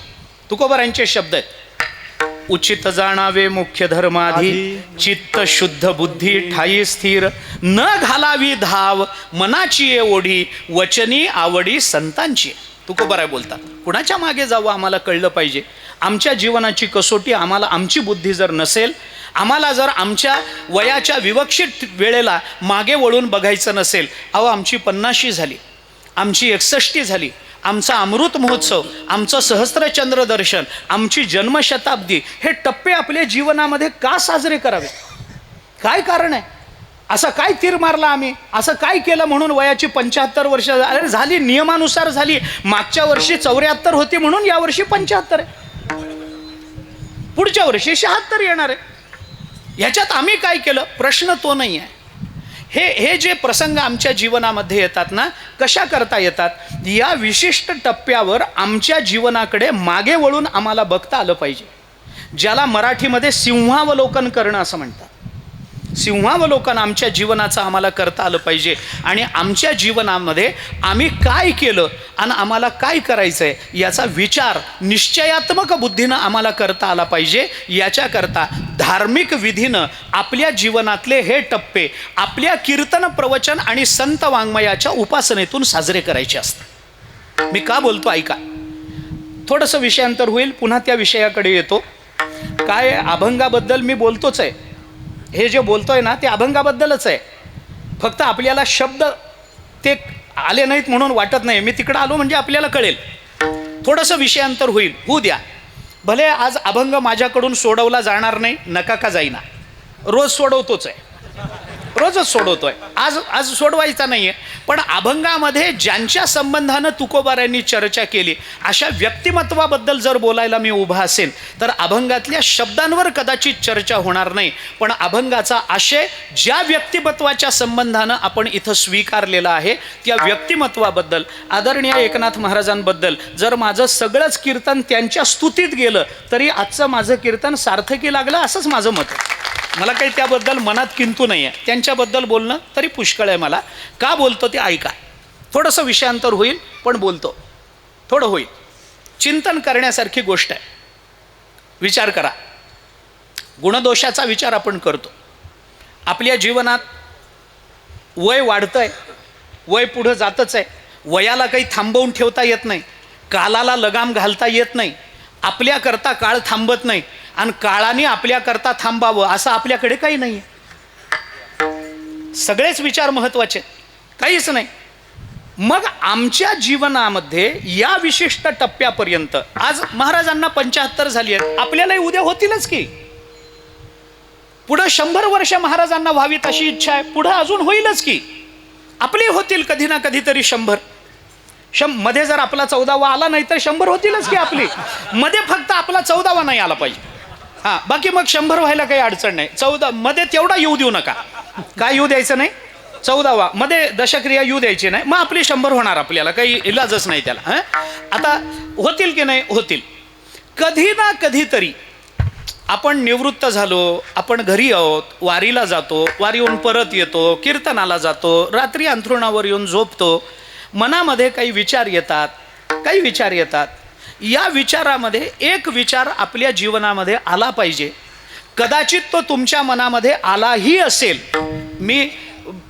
तुकोबारांचे शब्द आहेत. उचित जाणावे मुख्य धर्माधी, चित्त शुद्ध बुद्धी ठाई स्थिर, न घालावी धाव मनाची ये ओढी, वचनी आवडी संतांची. तुकोबाराय बोलतात, कुणाच्या मागे जावं आम्हाला कळलं पाहिजे. आमच्या जीवनाची कसोटी आम्हाला, आमची बुद्धी जर नसेल, आम्हाला जर आमच्या वयाच्या विवक्षित वेळेला मागे वळून बघायचं नसेल, अहो आमची 50शी झाली, आमची 61 झाली, आमचा अमृत महोत्सव, आमचं सहस्त्रचंद्र दर्शन, आमची जन्मशताब्दी, हे टप्पे आपल्या जीवनामध्ये का साजरे करावे? काय कारण आहे? असं काय तीर मारला आम्ही? असं काय केलं म्हणून वयाची 75 वर्ष अरे झाली, नियमानुसार झाली. मागच्या वर्षी 74 होती म्हणून यावर्षी 75 आहे, पुढच्या वर्षी 76 येणार आहे. ह्याच्यात आम्ही काय केलं? प्रश्न तो नाही आहे. हे जे प्रसंग आमच्या जीवनामध्ये येतात ना, कशा करता येतात? या विशिष्ट टप्प्यावर आमच्या जीवनाकडे मागे वळून आम्हाला बघता आलं पाहिजे. ज्याला मराठीमध्ये सिंहावलोकन करणं असं म्हणतात. सिंहावलोकन आमच्या जीवनाचं आम्हाला करता आलं पाहिजे आणि आमच्या जीवनामध्ये आम्ही काय केलं आणि आम्हाला काय करायचं आहे याचा विचार निश्चयात्मक बुद्धीनं आम्हाला करता आला पाहिजे. याच्याकरता धार्मिक विधीनं आपल्या जीवनातले हे टप्पे आपल्या कीर्तन, प्रवचन आणि संत वाङ्मयाच्या उपासनेतून साजरे करायचे असतात. मी का बोलतो ऐका. थोडंसं विषयांतर होईल, पुन्हा त्या विषयाकडे येतो. काय अभंगाबद्दल मी बोलतोच आहे. हे जे बोलतोय ना ते अभंगाबद्दलच आहे. फक्त आपल्याला शब्द ते आले नाहीत म्हणून वाटत नाही. मी तिकडं आलो म्हणजे आपल्याला कळेल. थोडंसं विषयांतर होऊ द्या. भले आज अभंग माझ्याकडून सोडवला जाणार नाही, नका का जाईना, रोज सोडवतोच आहे, रोजच सोडवतोय. आज सोडवायचा नाही आहे. पण अभंगामध्ये ज्यांच्या संबंधानं तुकोबारांनी चर्चा केली अशा व्यक्तिमत्वाबद्दल जर बोलायला मी उभा असेल तर अभंगातल्या शब्दांवर कदाचित चर्चा होणार नाही. पण अभंगाचा आशय ज्या व्यक्तिमत्वाच्या संबंधानं आपण इथं स्वीकारलेला आहे त्या व्यक्तिमत्वाबद्दल, आदरणीय एकनाथ महाराजांबद्दल जर माझं सगळंच कीर्तन त्यांच्या स्तुतीत गेलं तरी आजचं माझं कीर्तन सार्थकी लागलं असंच माझं मत आहे. मला काही त्याबद्दल मनात किंतू नाही आहे. त्यांच्याबद्दल बोलणं तरी पुष्कळ आहे. मला का बोलतो ते ऐका. थोडंसं विषयांतर होईल पण बोलतो, थोडं होईल. चिंतन करण्यासारखी गोष्ट आहे. विचार करा. गुणदोषाचा विचार आपण करतो. आपल्या जीवनात वय वाढतंय, वय पुढं जातच आहे. वयाला काही थांबवून ठेवता येत नाही, कालाला लगाम घालता येत नाही. आपल्याकरता काळ थांबत नाही आणि काळाने आपल्याकरता थांबावं असं आपल्याकडे काही नाही आहे. सगळेच विचार महत्त्वाचे, काहीच नाही. मग आमच्या जीवनामध्ये या विशिष्ट टप्प्यापर्यंत आज महाराजांना 75 झाली आहेत, आपल्यालाही उद्या होतीलच की. पुढं 100 वर्ष महाराजांना व्हावीत अशी इच्छा आहे, पुढं अजून होईलच की. आपली होतील कधी ना कधीतरी 100. मध्ये जर आपला 14वा आला नाही तर 100 होतीलच की आपली. मध्ये फक्त आपला 14वा नाही आला पाहिजे. हां, बाकी मग 100 व्हायला काही अडचण नाही. 14 मध्ये तेवढा येऊ देऊ नका. काय येऊ द्यायचं नाही? 14वा मध्ये दशक्रिया येऊ द्यायची नाही. मग आपली 100 होणार, आपल्याला काही इलाजच नाही त्याला. हां, आता होतील की नाही? होतील. कधी ना कधीतरी आपण निवृत्त झालो, आपण घरी आहोत, वारीला जातो, वारीहून परत येतो, कीर्तनाला जातो, रात्री अंथरुणावर येऊन झोपतो, मनामध्ये काही विचार येतात. या विचारामध्ये एक विचार आपल्या जीवनामध्ये आला पाहिजे. कदाचित तो तुमच्या मनामध्ये आलाही असेल. मी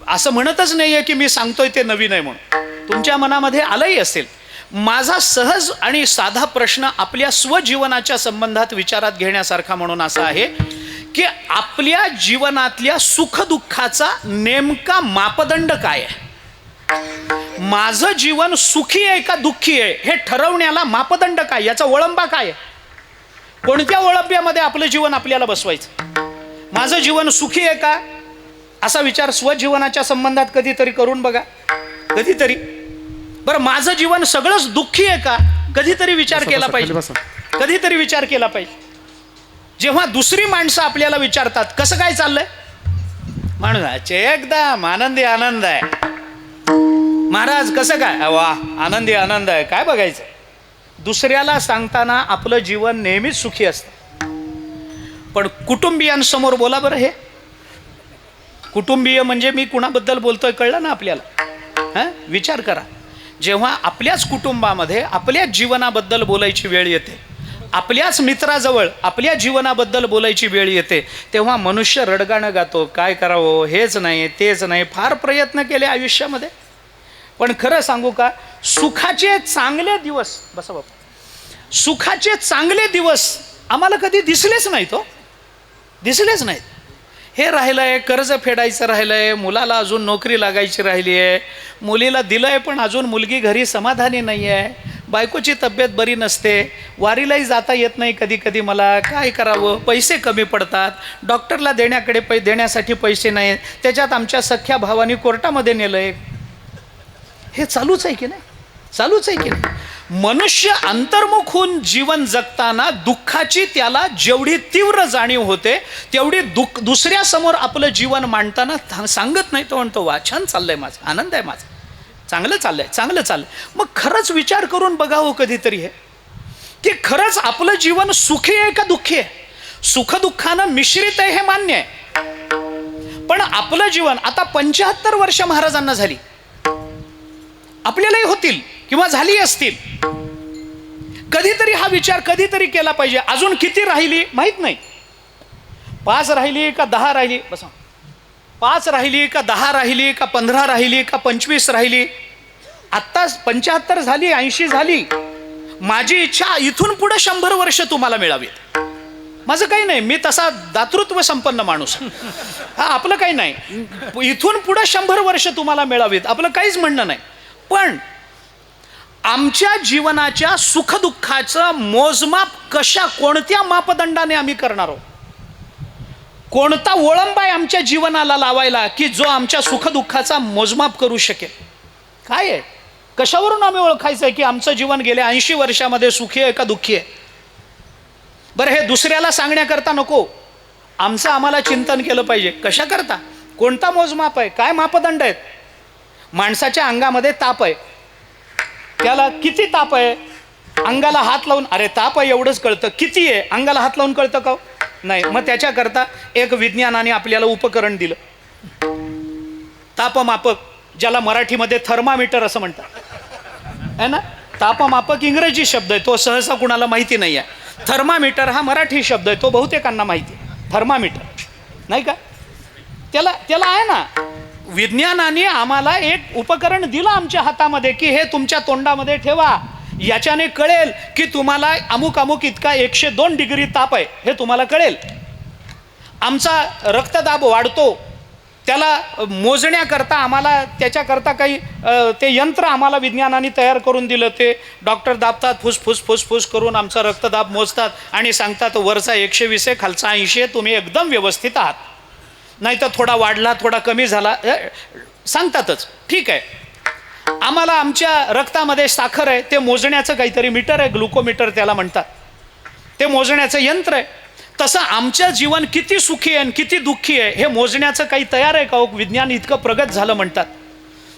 असं म्हणतच नाही आहे की मी सांगतोय ते नवीन आहे म्हणून. तुमच्या मनामध्ये आलंही असेल. माझा सहज आणि साधा प्रश्न आपल्या स्वजीवनाच्या संबंधात विचारात घेण्यासारखा म्हणून असा आहे की आपल्या जीवनातल्या सुखदुःखाचा नेमका मापदंड काय आहे? माझं जीवन सुखी आहे का दुःखी आहे हे ठरवण्याला मापदंड काय? याचा वळंबा काय आहे? कोणत्या वळंब्यामध्ये आपलं जीवन आपल्याला बसवायचं? माझं जीवन सुखी आहे का असा विचार स्वजीवनाच्या संबंधात कधीतरी करून बघा. कधीतरी. बरं, माझं जीवन सगळंच दुःखी आहे का? कधीतरी विचार केला पाहिजे. कधीतरी विचार केला पाहिजे. जेव्हा दुसरी माणसं आपल्याला विचारतात कसं काय चाललंय, माणूस एकदम आनंदी आनंद आहे. महाराज कसं काय? वा, आनंदी आनंद आहे. काय बघायचं? दुसऱ्याला सांगताना आपलं जीवन नेहमीच सुखी असतं. पण कुटुंबियांसमोर बोला बरं. हे कुटुंबीय म्हणजे मी कुणाबद्दल बोलतोय कळलं ना आपल्याला? हां, विचार करा. जेव्हा आपल्याच कुटुंबामध्ये आपल्याच जीवनाबद्दल बोलायची वेळ येते, आपल्याच मित्राजवळ आपल्या जीवनाबद्दल बोलायची वेळ येते, तेव्हा मनुष्य रडगाणं गातो. काय करावं, हेच नाही तेच नाही. फार प्रयत्न केले आयुष्यामध्ये, पण खरं सांगू का, सुखाचे चांगले दिवस, बसा बाबा, सुखाचे चांगले दिवस आम्हाला कधी दिसलेच नाहीत. दिसलेच नाहीत. हे राहिलंय, कर्ज फेडायचं राहिलंय, मुलाला अजून नोकरी लागायची राहिली आहे, मुलीला दिलंय पण अजून मुलगी घरी समाधानी नाही आहे, बायकोची तब्येत बरी नसते, वारीलाही जाता येत नाही कधी कधी मला, काय करावं, पैसे कमी पडतात, डॉक्टरला देण्यासाठी पैसे नाहीत, त्याच्यात आमच्या सख्या भावानी कोर्टामध्ये नेलंय. हे चालूच आहे की नाही? चालूच आहे की नाही? मनुष्य अंतर्मुख होऊन जीवन जगताना दुःखाची त्याला जेवढी तीव्र जाणीव होते तेवढी दुसऱ्यासमोर आपलं जीवन मांडताना सांगत नाही. तो म्हणतो वा, छान चाललंय माझं, आनंद आहे माझा, चांगलं चाललंय. मग खरंच विचार करून बघावं कधीतरी हे की खरंच आपलं जीवन सुखी आहे का दुःखी आहे? सुखदुःखानं मिश्रित आहे हे मान्य आहे, पण आपलं जीवन आता 75 वर्ष महाराजांना झाली, आपल्यालाही होतील किंवा झाली असतील. कधीतरी हा विचार कधीतरी केला पाहिजे. अजून किती राहिली माहित नाही. 5 राहिली का 10 राहिली? बसा. 5 राहिली का 10 राहिली का 15 राहिली का 25 राहिली? आत्ता 75 झाली, 80 झाली. माझी इच्छा इथून पुढे 100 वर्ष तुम्हाला मिळावीत. माझं काही नाही, मी तसा दातृत्व संपन्न माणूस. हा, आपलं काही नाही. इथून पुढे 100 वर्ष तुम्हाला मिळावीत, आपलं काहीच म्हणणं नाही. पण आमच्या जीवनाच्या सुखदुःखाचं मोजमाप कोणत्या मापदंडाने आम्ही करणार आहोत? कोणता वळंबा आहे आमच्या जीवनाला लावायला की जो आमच्या सुखदुःखाचा मोजमाप करू शकेल? काय आहे? कशावरून आम्ही ओळखायचं आहे की आमचं जीवन गेल्या 80 वर्षामध्ये सुखी आहे का दुःखी आहे? बरं, हे दुसऱ्याला सांगण्याकरता नको, आमचं आम्हाला चिंतन केलं पाहिजे. कशा करता? कोणता मोजमाप आहे? काय मापदंड आहेत? माणसाच्या अंगामध्ये ताप आहे, त्याला किती ताप आहे? अंगाला हात लावून, अरे ताप आहे एवढंच कळतं. किती आहे अंगाला हात लावून कळतं का? नाही. मग त्याच्याकरता एक विज्ञानाने आपल्याला उपकरण दिलं, तापमापक, ज्याला मराठीमध्ये थर्मामीटर असं म्हणतात है ना. तापमापक इंग्रजी शब्द आहे, तो सहसा कुणाला माहिती नाही आहे. थर्मामीटर हा मराठी शब्द आहे, तो बहुतेकांना माहिती आहे. थर्मामीटर नाही का? त्याला आहे ना, विज्ञानाने आम्हाला एक उपकरण दिलं आमच्या हातामध्ये की हे तुमच्या तोंडामध्ये ठेवा, याच्याने कळेल की तुम्हाला अमुक अमुक इतका 102 डिग्री ताप आहे, हे तुम्हाला कळेल. आमचा रक्तदाब वाढतो, त्याला मोजण्याकरता आम्हाला त्याच्याकरता काही ते यंत्र आम्हाला विज्ञानाने तयार करून दिलं. ते डॉक्टर दाबतात, फुसफुस करून आमचा रक्तदाब मोजतात आणि सांगतात वरचा 120 आहे, खालचा 80 आहे, तुम्ही एकदम व्यवस्थित आहात. नाही तर थोडा वाढला, थोडा कमी झाला, सांगतातच. ठीक आहे. आम्हाला आमच्या रक्तामध्ये साखर आहे, ते मोजण्याचं काहीतरी मीटर आहे, ग्लुकोमीटर त्याला म्हणतात, ते मोजण्याचं यंत्र आहे. तसं आमचं जीवन किती सुखी आहे आणि किती दुःखी आहे हे मोजण्याचं काही तयार आहे का हो? विज्ञान इतकं प्रगत झालं म्हणतात,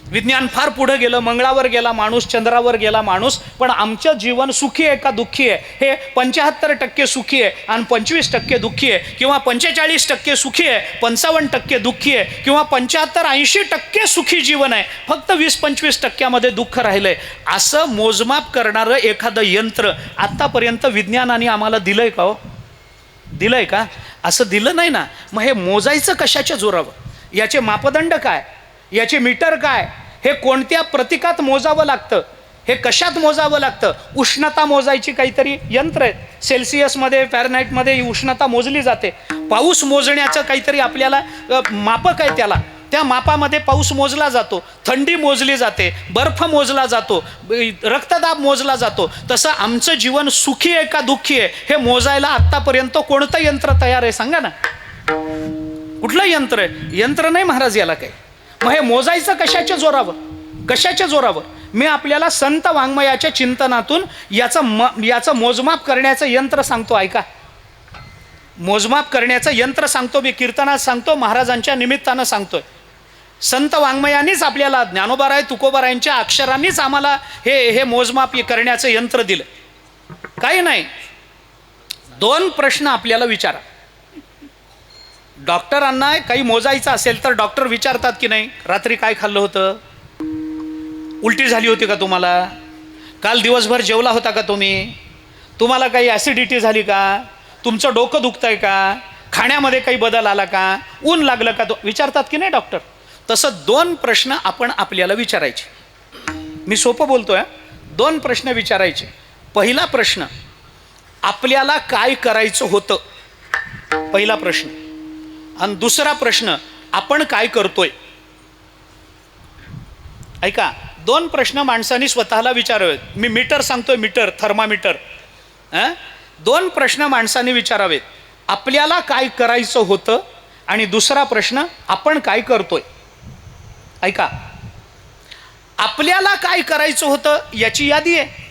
विज्ञान फार पुढे गेलं, मंगळावर गेला माणूस, चंद्रावर गेला माणूस, पण आमचं जीवन सुखी आहे का दुःखी आहे? हे 75% सुखी आहे आणि 25% दुःखी आहे, किंवा 45% सुखी आहे 55% दुःखी आहे, किंवा 75-80% सुखी जीवन आहे, फक्त 20-25% दुःख राहिलंय, असं मोजमाप करणारं एखादं यंत्र आत्तापर्यंत विज्ञानाने आम्हाला दिलंय का हो? दिलंय का? असं दिलं नाही ना. मग हे मोजायचं कशाच्या जोरावर? याचे मापदंड काय? याचे मीटर काय? हे कोणत्या प्रतीकात मोजावं लागतं? हे कशात मोजावं लागतं? उष्णता मोजायची काहीतरी यंत्र आहेत, सेल्सिअसमध्ये फॅरनहाईटमध्ये ही उष्णता मोजली जाते. पाऊस मोजण्याचं काहीतरी आपल्याला मापक आहे, त्या मापामध्ये पाऊस मोजला जातो, थंडी मोजली जाते, बर्फ मोजला जातो, रक्तदाब मोजला जातो. तसं आमचं जीवन सुखी आहे का दुःखी आहे हे मोजायला आत्तापर्यंत कोणतं यंत्र तयार आहे सांगा ना? कुठलं यंत्र आहे? यंत्र नाही महाराज याला काही. मग हे मोजायचं कशाच्या जोरावर? कशाच्या जोरावर? मी आपल्याला संत वाङ्मयाच्या चिंतनातून याचं मोजमाप करण्याचं यंत्र सांगतो, ऐका. मोजमाप करण्याचं यंत्र सांगतो मी, कीर्तनात सांगतो, महाराजांच्या निमित्तानं सांगतोय. संत वाङ्मयानीच आपल्याला, ज्ञानोबाराय तुकोबारायांच्या अक्षरांनीच आम्हाला हे मोजमाप करण्याचं यंत्र दिलं. काही नाही, 2 प्रश्न आपल्याला विचारा. डॉक्टरांना काही मोजायचं असेल तर डॉक्टर विचारतात की नाही, रात्री काय खाल्लं होतं? उलटी झाली होती का तुम्हाला? काल दिवसभर जेवला होता का तुम्ही? तुम्हाला काही ॲसिडिटी झाली का? तुमचं डोकं दुखतंय का? खाण्यामध्ये काही बदल आला का? ऊन लागलं का? तो विचारतात की नाही डॉक्टर? तसं 2 प्रश्न आपण आपल्याला विचारायचे. मी सोपं बोलतोय, 2 प्रश्न विचारायचे. पहिला प्रश्न, आपल्याला काय करायचं होतं? पहिला प्रश्न. आणि दुसरा प्रश्न, आपण काय करतोय? ऐका, 2 प्रश्न माणसाने स्वतःला विचारावेत. मी मीटर सांगतोय, मीटर, थर्मामीटर. 2 प्रश्न माणसाने विचारावेत. आपल्याला काय करायचं होतं आणि दुसरा प्रश्न, आपण काय करतोय? ऐका, आपल्याला काय करायचं होतं याची यादी आहे.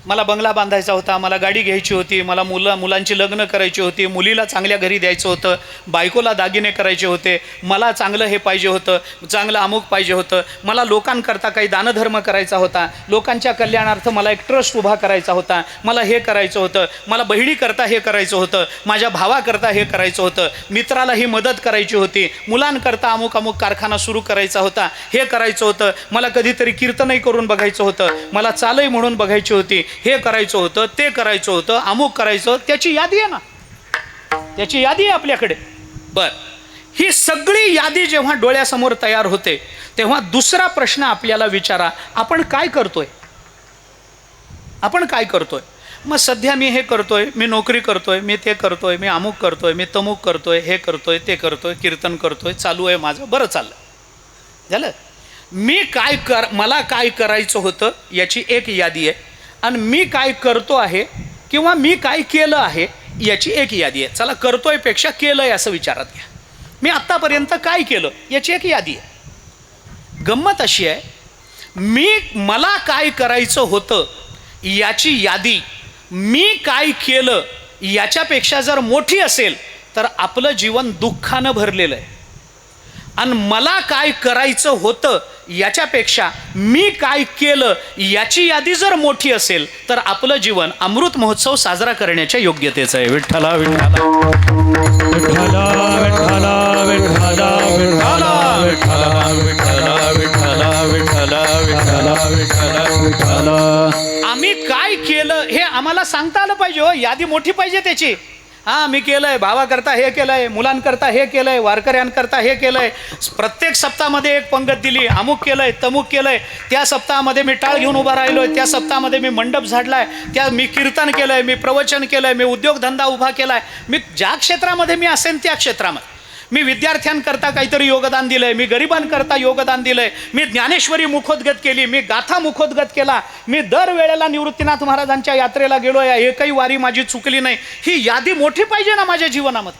मला बंगला बांधायचा होता, मला गाडी घ्यायची होती, मला मुलांची लग्न करायची होती, मुलीला चांगल्या घरी द्यायचं होतं, बायकोला दागिने करायचे होते, मला चांगलं हे पाहिजे होतं, चांगलं अमुक पाहिजे होतं, मला लोकांकरता काही दानधर्म करायचा होता, लोकांच्या कल्याणार्थ मला एक ट्रस्ट उभा करायचा होता, मला हे करायचं होतं, मला बहिणीकरता हे करायचं होतं, माझ्या भावाकरता हे करायचं होतं, मित्राला ही मदत करायची होती, मुलांकरता अमुक अमुक कारखाना सुरू करायचा होता, हे करायचं होतं, मला कधीतरी कीर्तनही करून बघायचं होतं, मला चालही म्हणून बघायची होती, हे करायचं होतं, ते करायचं होतं, अमुक करायचं. त्याची यादी आहे ना, त्याची यादी आहे आपल्याकडे. बर, ही सगळी यादी जेव्हा डोळ्यासमोर तयार होते तेव्हा दुसरा प्रश्न आपल्याला विचारा, आपण काय करतोय? आपण काय करतोय? मग सध्या मी हे करतोय, मी नोकरी करतोय, मी ते करतोय, मी अमुक करतोय, मी तमुक करतोय, हे करतोय, ते करतोय, कीर्तन करतोय, चालू आहे माझं, बरं चाललं झालं. मला काय करायचं होतं याची एक यादी आहे, आणि मी काय करतो आहे किंवा मी काय केलं आहे याची एक यादी आहे. चला, करतोय पेक्षा केलंय असं विचारात घ्या. मी आत्तापर्यंत काय केलं याची एक यादी आहे. गंमत अशी आहे, मला काय करायचं होतं याची यादी मी काय केलं याच्यापेक्षा जर मोठी असेल तर आपलं जीवन दुःखानं भरलेलं आहे. आणि मला काय करायचं होतं याच्यापेक्षा मी काय केलं याची यादी जर मोठी असेल तर आपलं जीवन अमृत महोत्सव साजरा करण्याच्या योग्यतेचं आहे. विठ्ठला विठ्ठला विठ्ठला विठ्ठला विठ्ठला विठ्ठला विठ्ठला विठ्ठला विठ्ठला विठ्ठला विठ्ठला विठ्ठला. आम्ही काय केलं हे आम्हाला सांगता आलं पाहिजे हो. यादी मोठी पाहिजे त्याची. हां, मी केलंय, भावाकरता हे केलंय, मुलांकरता हे केलंय, वारकऱ्यांकरता हे केलंय, प्रत्येक सप्ताहामध्ये एक पंगत दिली, अमुक केलंय, तमुक केलंय, त्या सप्ताहामध्ये मी टाळ घेऊन उभा राहिलोय, त्या सप्ताहामध्ये मी मंडप झाडलाय, मी कीर्तन केलंय, मी प्रवचन केलंय, मी उद्योगधंदा उभा केलाय, मी ज्या क्षेत्रामध्ये मी असेन त्या क्षेत्रामध्ये, मी विद्यार्थ्यांकरता काहीतरी योगदान दिलंय, मी गरिबांकरता योगदान दिलंय, मी ज्ञानेश्वरी मुखोद्गत केली, मी गाथा मुखोद्गत केला, मी दरवेळेला निवृत्तीनाथ महाराजांच्या यात्रेला गेलोय, एकही वारी माझी चुकली नाही. ही यादी मोठी पाहिजे ना माझ्या जीवनामध्ये.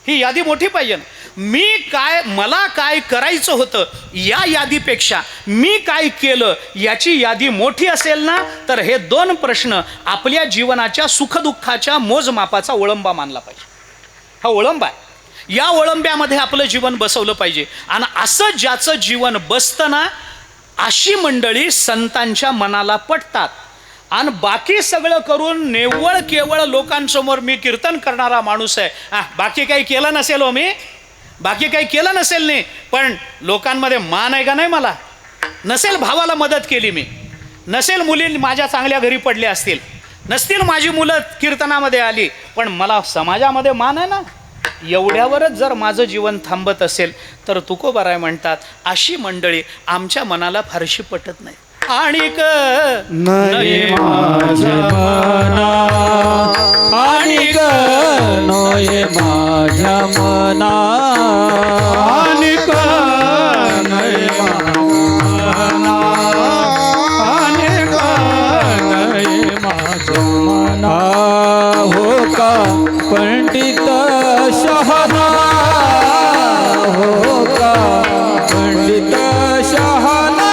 ही यादी मोठी पाहिजे ना. मला काय करायचं होतं या यादीपेक्षा मी काय केलं याची यादी मोठी असेल ना तर हे 2 प्रश्न आपल्या जीवनाच्या सुखदुःखाच्या मोजमापाचा ओळंबा मानला पाहिजे. हा ओळंबा आहे. या ओळंब्यामध्ये आपलं जीवन बसवलं पाहिजे. आणि असं ज्याचं जीवन बसतं ना, अशी मंडळी संतांच्या मनाला पटतात. आणि बाकी सगळं करून निव्वळ केवळ लोकांसमोर मी कीर्तन करणारा माणूस आहे, बाकी काही केलं नसेल हो, मी बाकी काही केलं नसेल नाही, पण लोकांमध्ये मान आहे का नाही, मला नसेल भावाला मदत केली मी, नसेल मुली माझ्या चांगल्या घरी पडल्या असतील, नसतील माझी मुलं कीर्तनामध्ये आली, पण मला समाजामध्ये मान आहे ना, एवढ्यावरच जर माझं जीवन थांबत असेल तर तुकोबाराय म्हणतात अशी मंडळी आमच्या मनाला फारशी पटत नाही. आणिक नये माझ्या मना, आणिक नये माझ्या मना, आणिक नये माझ्या मना, आणिक नये माझ्या मना. हो का पंडित शहाणा, हो का पंडित शहाणा,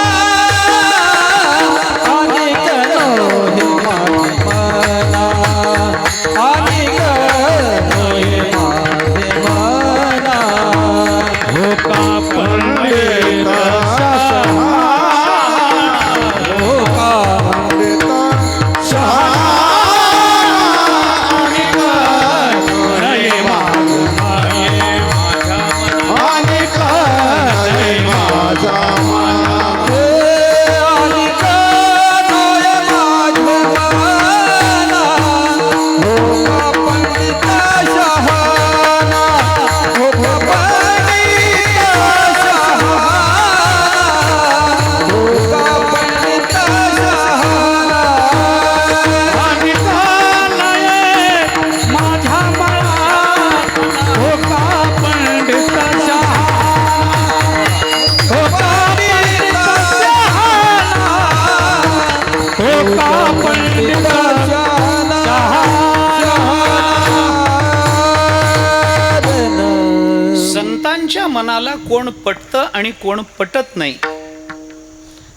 संतांच्या मनाला कोण पटतं आणि कोण पटत नाही.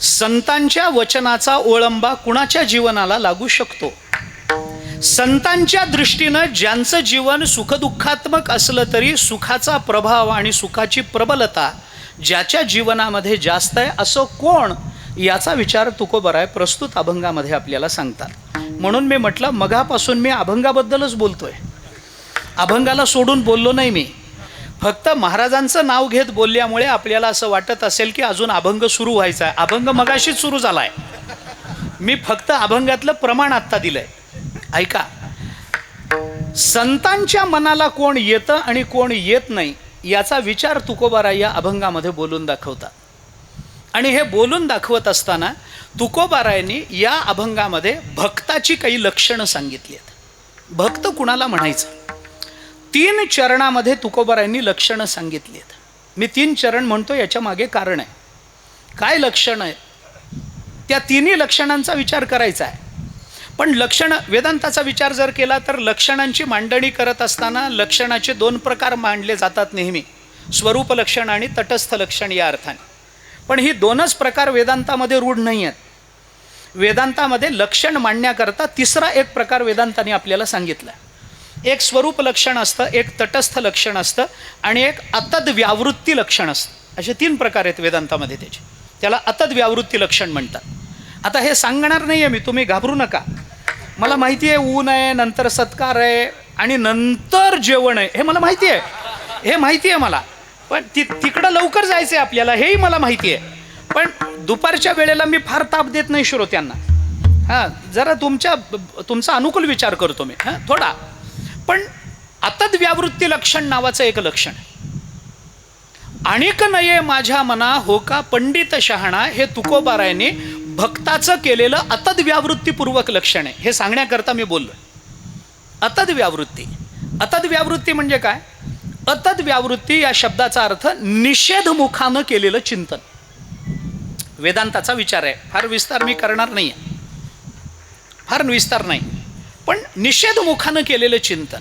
संतांच्या वचनाचा ओळंबा कुणाच्या जीवनाला लागू शकतो. संतांच्या दृष्टीनं ज्यांचं जीवन सुखदुःखात्मक असलं तरी सुखाचा प्रभाव आणि सुखाची प्रबलता ज्याच्या जीवनामध्ये जास्त आहे असं कोण, याचा विचार तुकोबाराय प्रस्तुत अभंगामध्ये आपल्याला सांगतात. म्हणून मी म्हटलं मगापासून मी अभंगाबद्दलच बोलतोय, अभंगाला सोडून बोललो नाही मी. फक्त महाराजांचं नाव घेत बोलल्यामुळे आपल्याला असं वाटत असेल की अजून अभंग सुरू व्हायचा आहे. अभंग मगाशीच सुरू झाला आहे. मी फक्त अभंगातलं प्रमाण आत्ता दिलंय. ऐका, संतांच्या मनाला कोण येतं आणि कोण येत नाही याचा विचार तुकोबाराय या अभंगामध्ये बोलून दाखवतात. आणि हे बोलून दाखवत असताना तुकोबारायांनी या अभंगामध्ये भक्ताची काही लक्षणं सांगितली आहेत. भक्त कुणाला म्हणायचं, 3 चरणामध्ये तुकोबारायांनी लक्षणं सांगितली आहेत. मी 3 चरण म्हणतो, याच्या मागे कारण आहे. काय लक्षणं आहेत, त्या 3 लक्षणांचा विचार करायचा आहे. पण लक्षण वेदांताचा विचार जर केला तर लक्षणांची मांडणी करत असताना लक्षणाचे 2 प्रकार मांडले जातात नेहमी, स्वरूप लक्षण आणि तटस्थ लक्षण या अर्थाने. पण ही 2च प्रकार वेदांतामध्ये रूढ नाही आहेत. वेदांतामध्ये लक्षण मांडण्याकरता 3रा एक प्रकार वेदांताने आपल्याला सांगितला. एक स्वरूप लक्षण असतं, एक तटस्थ लक्षण असतं आणि एक अतद व्यावृत्ती लक्षण असतं. असे 3 प्रकार आहेत वेदांतामध्ये त्याचे. त्याला अतद व्यावृत्ती लक्षण म्हणतात. आता हे सांगणार नाही आहे मी, तुम्ही घाबरू नका. मला माहिती आहे ऊन आहे, नंतर सत्कार आहे आणि नंतर जेवण आहे, हे मला माहिती आहे, हे माहिती आहे मला. पण तिकडं लवकर जायचं आहे आपल्याला, हेही मला माहिती आहे. पण दुपारच्या वेळेला मी फार ताप देत नाही श्रोत्यांना. हां, जरा तुमचा अनुकूल विचार करतो मी, हां थोडा. पण अतद व्यावृत्ती लक्षण नावाचं एक लक्षण, आणिक नये माझ्या मना हो का पंडित शहाणा, हे तुकोबारायांनी भक्ताचं केलेलं अतद व्यावृत्तीपूर्वक लक्षण आहे. हे सांगण्याकरता मी बोललो. अतद व्यावृत्ती, अतद व्यावृत्ती म्हणजे काय? अतद व्यावृत्ती या शब्दाचा अर्थ निषेधमुखानं केलेलं चिंतन. वेदांताचा विचार आहे, फार विस्तार मी करणार नाही आहे, फार विस्तार नाही. पण निषेधमुखानं केलेलं चिंतन.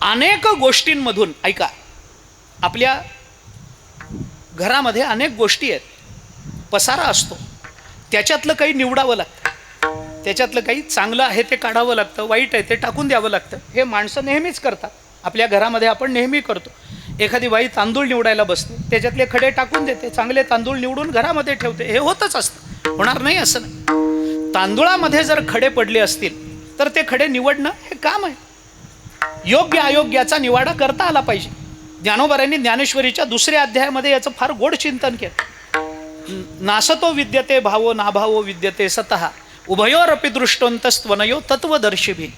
अनेक गोष्टींमधून, ऐका, आपल्या घरामध्ये अनेक गोष्टी आहेत, पसारा असतो, त्याच्यातलं काही निवडावं लागतं, त्याच्यातलं काही चांगलं आहे ते काढावं लागतं, वाईट आहे ते टाकून द्यावं लागतं. हे माणसं नेहमीच करतात. आपल्या घरामध्ये आपण नेहमी करतो. एखादी बाई तांदूळ निवडायला बसते, त्याच्यातले खडे टाकून देते, चांगले तांदूळ निवडून घरामध्ये ठेवते. हे होतच असतं, होणार नाही असं नाही. तांदूळामध्ये जर खडे पडले असतील तर ते खडे निवडणं हे काम आहे. योग्य अयोग्याचा निवाडा करता आला पाहिजे. ज्ञानोबारांनी ज्ञानेश्वरीच्या 2ऱ्या अध्यायामध्ये याचं फार गोड चिंतन केलं. नासतो विद्यते भावो नाभावो विद्यते सतः उभयोरपि दृष्टोंतस्त्वनयो तत्वदर्शिभी.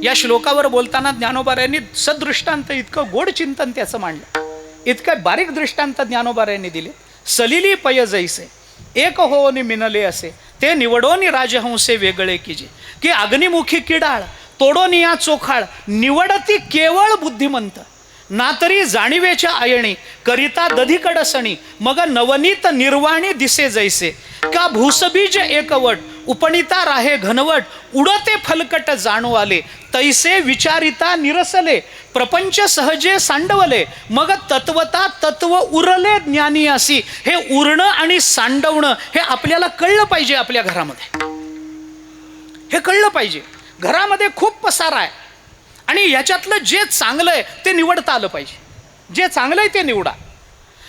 या श्लोकावर बोलताना ज्ञानोबारांनी सदृष्टांत इतकं गोड चिंतन त्याचं मांडलं, इतकं बारीक दृष्टांत ज्ञानोबारांनी दिले. सलिली पय जैसे एक होनी मिनले असे ते निवडोनी राजहंसे वेगळे कीजे. की अग्निमुखी किडाळ तोडोनिया चोखाळ निवडती केवळ बुद्धिमंत. ना तरी जाणीवेच्या आयणी करिता दधिकडसणी मग नवनीत निर्वाणी दिसे जैसे. का भूसबीज एकवट उपणिता राहे घनवट उडते फलकट जाणू आले तैसे विचारिता निरसले प्रपंच सहजे सांडवले मग तत्वता तत्व उरले ज्ञानी असी. हे उरणं आणि सांडवणं हे आपल्याला कळलं पाहिजे. आपल्या घरामध्ये हे कळलं पाहिजे. घरामध्ये खूप पसारा आहे आणि ह्याच्यातलं जे चांगलं आहे ते निवडता आलं पाहिजे. जे चांगलं आहे ते निवडा.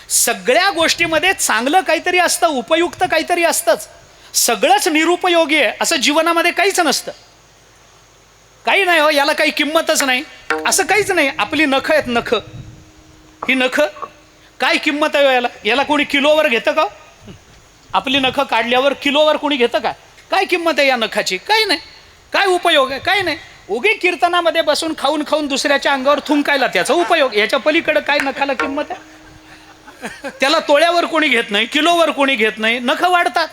सगळ्या गोष्टीमध्ये चांगलं काहीतरी असतं, उपयुक्त काहीतरी असतंच. सगळंच निरुपयोगी आहे असं जीवनामध्ये काहीच नसतं. काही नाही हो, याला काही किंमतच नाही असं काहीच नाही. आपली नखं आहेत, नखं, ही नखं काय किंमत आहे याला? याला कोणी किलोवर घेतं का? आपली नखं काढल्यावर किलोवर कोणी घेतं का? काय किंमत आहे या नखाची? काही नाही. काय उपयोग आहे? काही नाही. उगी कीर्तनामध्ये बसून खाऊन खाऊन दुसऱ्याच्या अंगावर थुंकायला त्याचा उपयोग. याच्या पलीकडे काय नखाला किंमत आहे? त्याला तोळ्यावर कोणी घेत नाही, किलोवर कोणी घेत नाही. नखं वाढतात,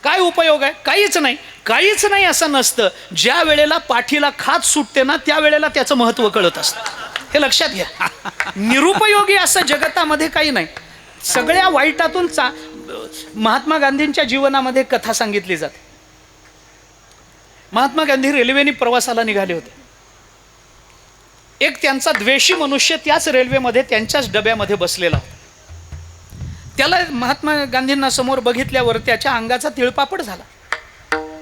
काय उपयोग आहे? काहीच नाही. काहीच नाही असं नसतं. ज्या वेळेला पाठीला खाज सुटते ना त्या वेळेला त्याचं महत्त्व कळत असतं. हे लक्षात घ्या. निरुपयोगी असं जगतामध्ये काही नाही. सगळ्या वाईटातून महात्मा गांधींच्या जीवनामध्ये कथा सांगितली जाते. महात्मा गांधी रेल्वेने प्रवासाला निघाले होते. एक त्यांचा द्वेषी मनुष्य त्याच रेल्वेमध्ये त्यांच्याच डब्यामध्ये बसलेला होता. त्याला महात्मा गांधींना समोर बघितल्यावर त्याच्या अंगाचा तिळपापड झाला,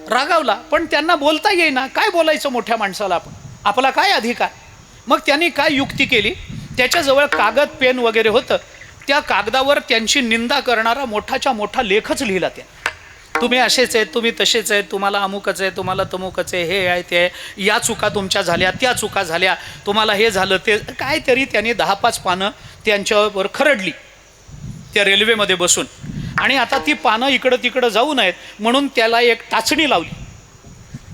रागावला. पण त्यांना बोलता येईना. काय बोलायचं मोठ्या माणसाला? आपला काय अधिकार? मग त्यांनी काय युक्ती केली? त्याच्याजवळ कागद पेन वगैरे होतं. त्या कागदावर त्यांची निंदा करणारा मोठाच्या मोठा लेखच लिहिला. त्या तुम्ही असेच आहेत, तुम्ही तसेच आहेत, तुम्हाला अमुकच आहे, तुम्हाला तमुकच आहे, हे आहे ते आहे, या चुका तुमच्या झाल्या, त्या चुका झाल्या, तुम्हाला हे झालं ते. काहीतरी त्यांनी 10-5 पानं त्यांच्यावर खरडली त्या रेल्वेमध्ये बसून. आणि आता ती पानं इकडं तिकडं जाऊ नयेत म्हणून त्याला एक टाचणी लावली.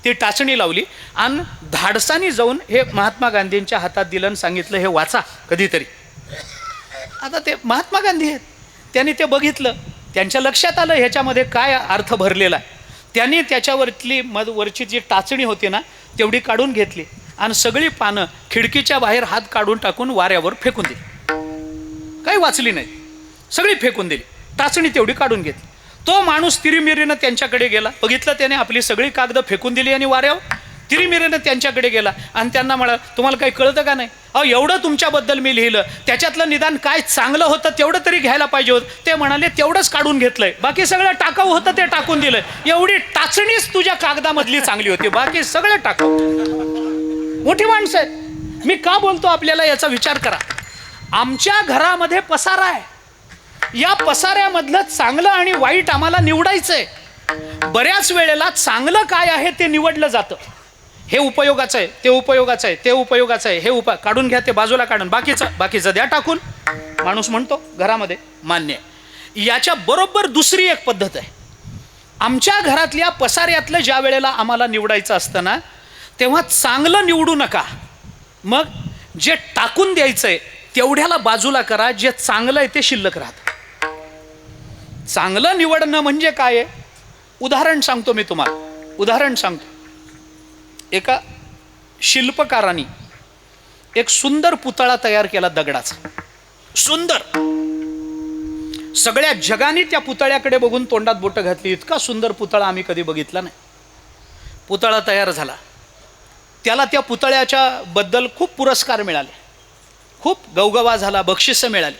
ती टाचणी लावली आणि धाडसानी जाऊन हे महात्मा गांधींच्या हातात दिलं आणि सांगितलं, हे वाचा कधीतरी. आता ते महात्मा गांधी आहेत, त्यांनी ते बघितलं. त्यांच्या लक्षात आलं ह्याच्यामध्ये काय अर्थ भरलेला आहे. त्यांनी त्याच्यावरची वरची जी टाचणी होती ना तेवढी काढून घेतली आणि सगळी पानं खिडकीच्या बाहेर हात काढून टाकून वाऱ्यावर फेकून दिली. काही वाचली नाही, सगळी फेकून दिली. टाचणी तेवढी काढून घेतली. तो माणूस तिरीमिरीनं त्यांच्याकडे गेला. बघितलं त्याने, आपली सगळी कागदं फेकून दिली आणि वाऱ्यावर तिरीमिरीनं त्यांच्याकडे गेला आणि त्यांना म्हणाला, तुम्हाला काही कळतं का नाही? अहो, एवढं तुमच्याबद्दल मी लिहिलं, त्याच्यातलं निदान काय चांगलं होतं तेवढं तरी घ्यायला पाहिजे होतं. ते म्हणाले, तेवढंच काढून घेतलंय, बाकी सगळं टाकाऊ होतं ते टाकून दिलंय. एवढी टाचणीच तुझ्या कागदामधली चांगली होती, बाकी सगळं टाकाऊ. मोठी माणसं आहेत. मी का बोलतो आपल्याला याचा विचार करा. आमच्या घरामध्ये पसारा आहे. या पसाऱ्यामधलं चांगलं आणि वाईट आम्हाला निवडायचंय. बऱ्याच वेळेला चांगलं काय आहे ते निवडलं जातं. हे उपयोगाचं आहे, ते उपयोगाचं आहे, ते उपयोगाचं आहे, हे काढून घ्या, ते बाजूला काढून बाकीचं द्या टाकून. माणूस म्हणतो घरामध्ये, मान्य आहे. याच्या बरोबर दुसरी एक पद्धत आहे. आमच्या घरातल्या पसाऱ्यातलं ज्या वेळेला आम्हाला निवडायचं असतं ना तेव्हा चांगलं निवडू नका. मग जे टाकून द्यायचंय तेवढ्याला बाजूला करा, जे चांगलं आहे ते शिल्लक राहतं. चांगलं निवडणं म्हणजे काय आहे? उदाहरण सांगतो मी तुम्हाला. उदाहरण सांगतो. एका शिल्पकाराने एक सुंदर पुतळा तयार केला दगडाचा. सुंदर. सगळ्या जगाने त्या पुतळ्याकडे बघून तोंडात बोटं घातली. इतका सुंदर पुतळा आम्ही कधी बघितला नाही. पुतळा तयार झाला. त्याला त्या पुतळ्याच्या बद्दल खूप पुरस्कार मिळाले, खूप गवगवा झाला, बक्षिसं मिळाली.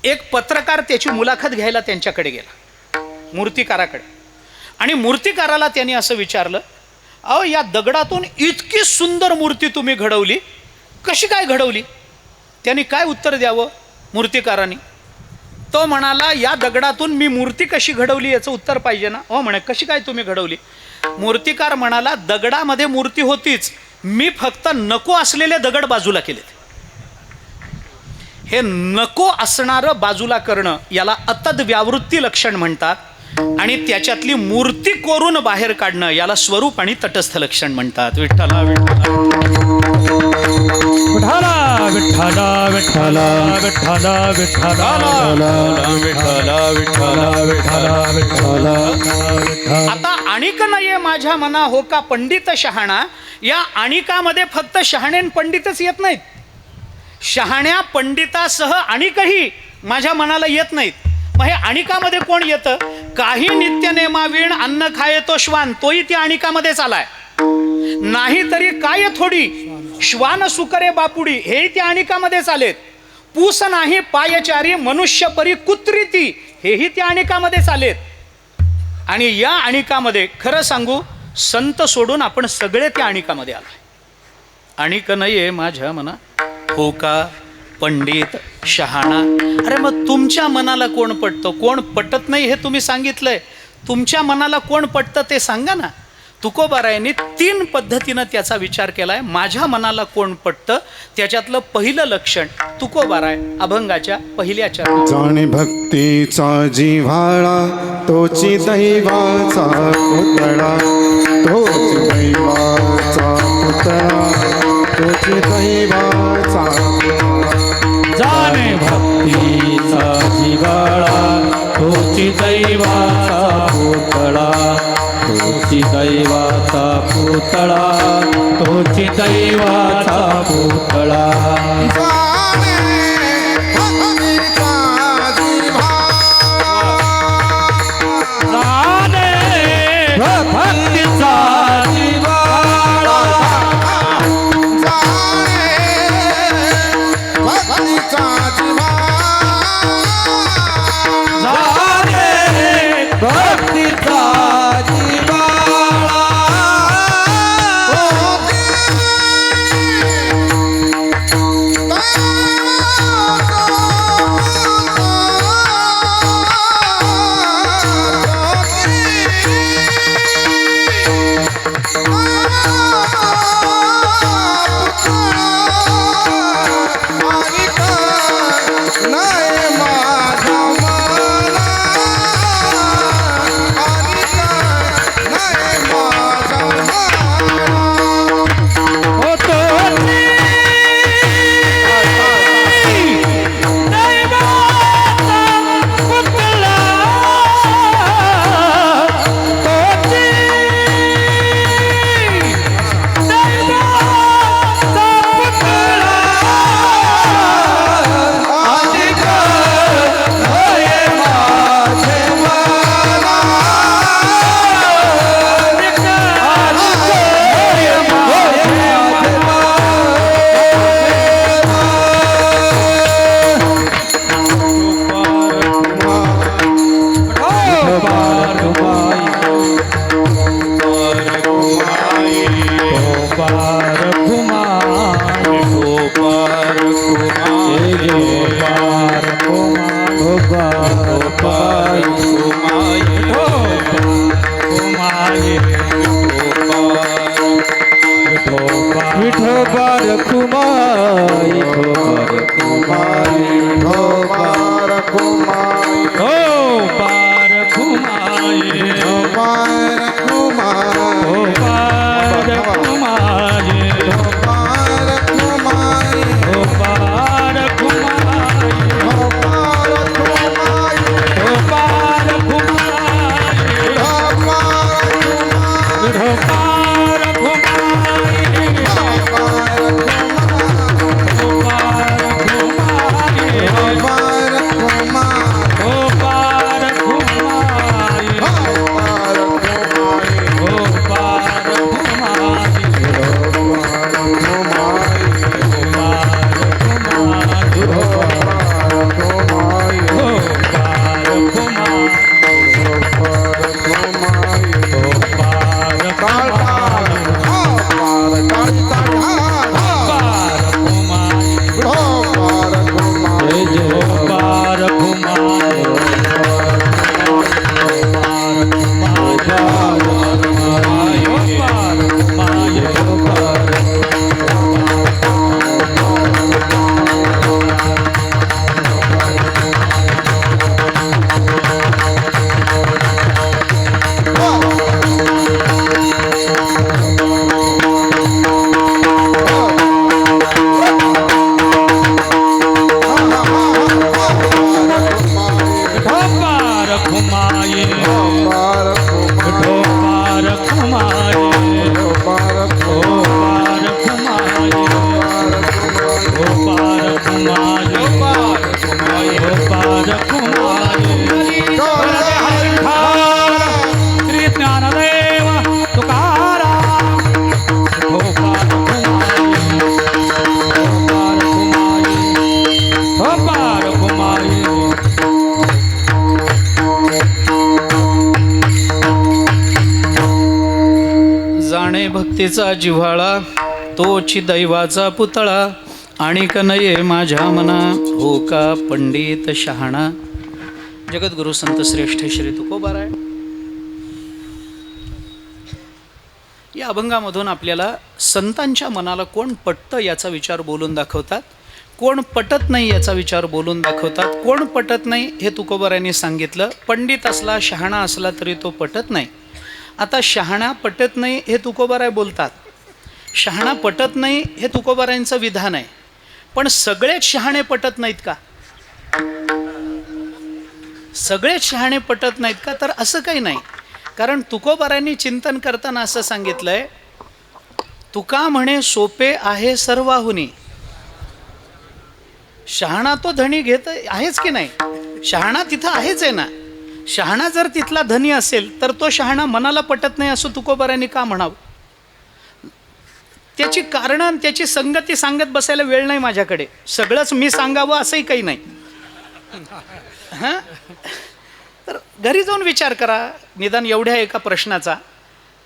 एक पत्रकार त्याची मुलाखत घ्यायला त्यांच्याकडे गेला, मूर्तिकाराकडे. आणि मूर्तिकाराला त्यांनी असं विचारलं, अहो या दगडातून इतकी सुंदर मूर्ती तुम्ही घडवली, कशी काय घडवली? त्यांनी काय उत्तर द्यावं मूर्तिकारांनी? तो म्हणाला, या दगडातून मी मूर्ती कशी घडवली याचं उत्तर पाहिजे ना. हो म्हणे, कशी काय तुम्ही घडवली? मूर्तिकार म्हणाला, दगडामध्ये मूर्ती होतीच, मी फक्त नको असलेले दगड बाजूला केलेत. हे नको असणारं बाजूला करणं याला अतद व्यावृत्ती लक्षण म्हणतात, आणि त्याच्यातली मूर्ती कोरून बाहेर काढणं याला स्वरूप आणि तटस्थ लक्षण म्हणतात. विठ्ठला विठ्ठला विठ्ठला विठ्ठला विठ्ठला विठ्ठला विठ्ठला विठ्ठला विठ्ठला विठ्ठला विठ्ठला. आता आणिक नये माझ्या मना हो का पंडित शहाणा. या आणिकामध्ये फक्त शहाणे आणि पंडितच येत नाहीत, शहाण्या पंडितासह आणिकही माझ्या मनाला येत नाहीत. मग हे आणिकामध्ये कोण येतं? काही नित्यनेमावीण अन्न खाये तो श्वान, तोही त्या आणिकामध्येच आलाय. नाही तरी काय थोडी श्वान सुकरे बापुडी, हे त्या आणिकामध्येच आलेत. पूस नाही पायचारी मनुष्य परी कुत्रिती, हेही त्या आणिकामध्येच आलेत. आणि या आणिकामध्ये खरं सांगू, संत सोडून आपण सगळे त्या आणिकामध्ये आलोय. आणिक नये माझ्या मना हो का पंडित शहाणा. अरे मग तुमच्या मनाला कोण पटतं, कोण पटत नाही हे तुम्ही सांगितलंय. तुमच्या मनाला कोण पटतं ते सांगा ना. तुकोबारायांनी 3 पद्धतीनं त्याचा विचार केलाय. माझ्या मनाला कोण पटतं त्याच्यातलं पहिलं लक्षण तुकोबाराय अभंगाच्या पहिल्या चरणात. जाणे भक्तीचा जिव्हाळा तोची दैवाचा पुतळा, तोची दैवाचा पुतळा, तोची दैवाचा जाणे भक्तीचा जिव्हाळा तोची दैवाचा पुतळा, तोची दैवाचा पुतळा, तोची दैवाचा पुतळा. जाणे भक्तीचा जिव्हाळा, जाणे भक्तीचा जाणे भक्तीचा जिव्हाळा, विठोबार कुमाई विठोबार कुमाई ढोबार कुमाई, हो पार कुमाई ढोबार कुमाई, हो पार कुमाई ढोबार कुमाई, हो पार कुमाई ढोबार कुमाई, हो पार कुमाई ढोबार कुमाई, विठोबार कुमाई ढोबार कुमाई, हो पार कुमाई ढोबार कुमाई. घुमाए पार विठो पार घुमाए पार ओ पार घुमाए ओ पार घुमाए ओ पार घुमाए श्री ज्ञानदेव तुकाराम विठो पार घुमाए ओ पार घुमाए जाणे भक्तीचा जिव्हाळा तोची दैवाचा पुतळा आणि कनये माझ्या मना हो का पंडित शहाणा. जगद्गुरु संत श्रेष्ठ श्री तुकोबाराय या अभंगामधून आपल्याला संतांच्या मनाला कोण पटतं याचा विचार बोलून दाखवतात, कोण पटत नाही याचा विचार बोलून दाखवतात. कोण पटत नाही हे तुकोबारायांनी सांगितलं. पंडित असला शहाणा असला तरी तो पटत नाही. आता शहाणा पटत नाही हे तुकोबाराय बोलतात, शहाणा पटत नाही हे तुकोबारायांचं विधान आहे. पण सगळेच शहाणे पटत नाहीत का? सगळेच शहाणे पटत नाहीत का? तर असं काही नाही. कारण तुकोबारायांनी चिंतन करताना असं सांगितलंय, तुका म्हणे सोपे आहे सर्वाहुनी. शहाणा तो धनी घेत आहेच की नाही? शहाणा तिथं आहेच आहे ना. शहाणा जर तिथला धनी असेल तर तो शहाणा मनाला पटत नाही असं तुकोबारायांनी का म्हणावं? त्याची कारणं आणि त्याची संगती सांगत बसायला वेळ नाही माझ्याकडे. सगळंच मी सांगावं असंही काही नाही. हां, तर घरी जाऊन विचार करा निदान एवढ्या एका प्रश्नाचा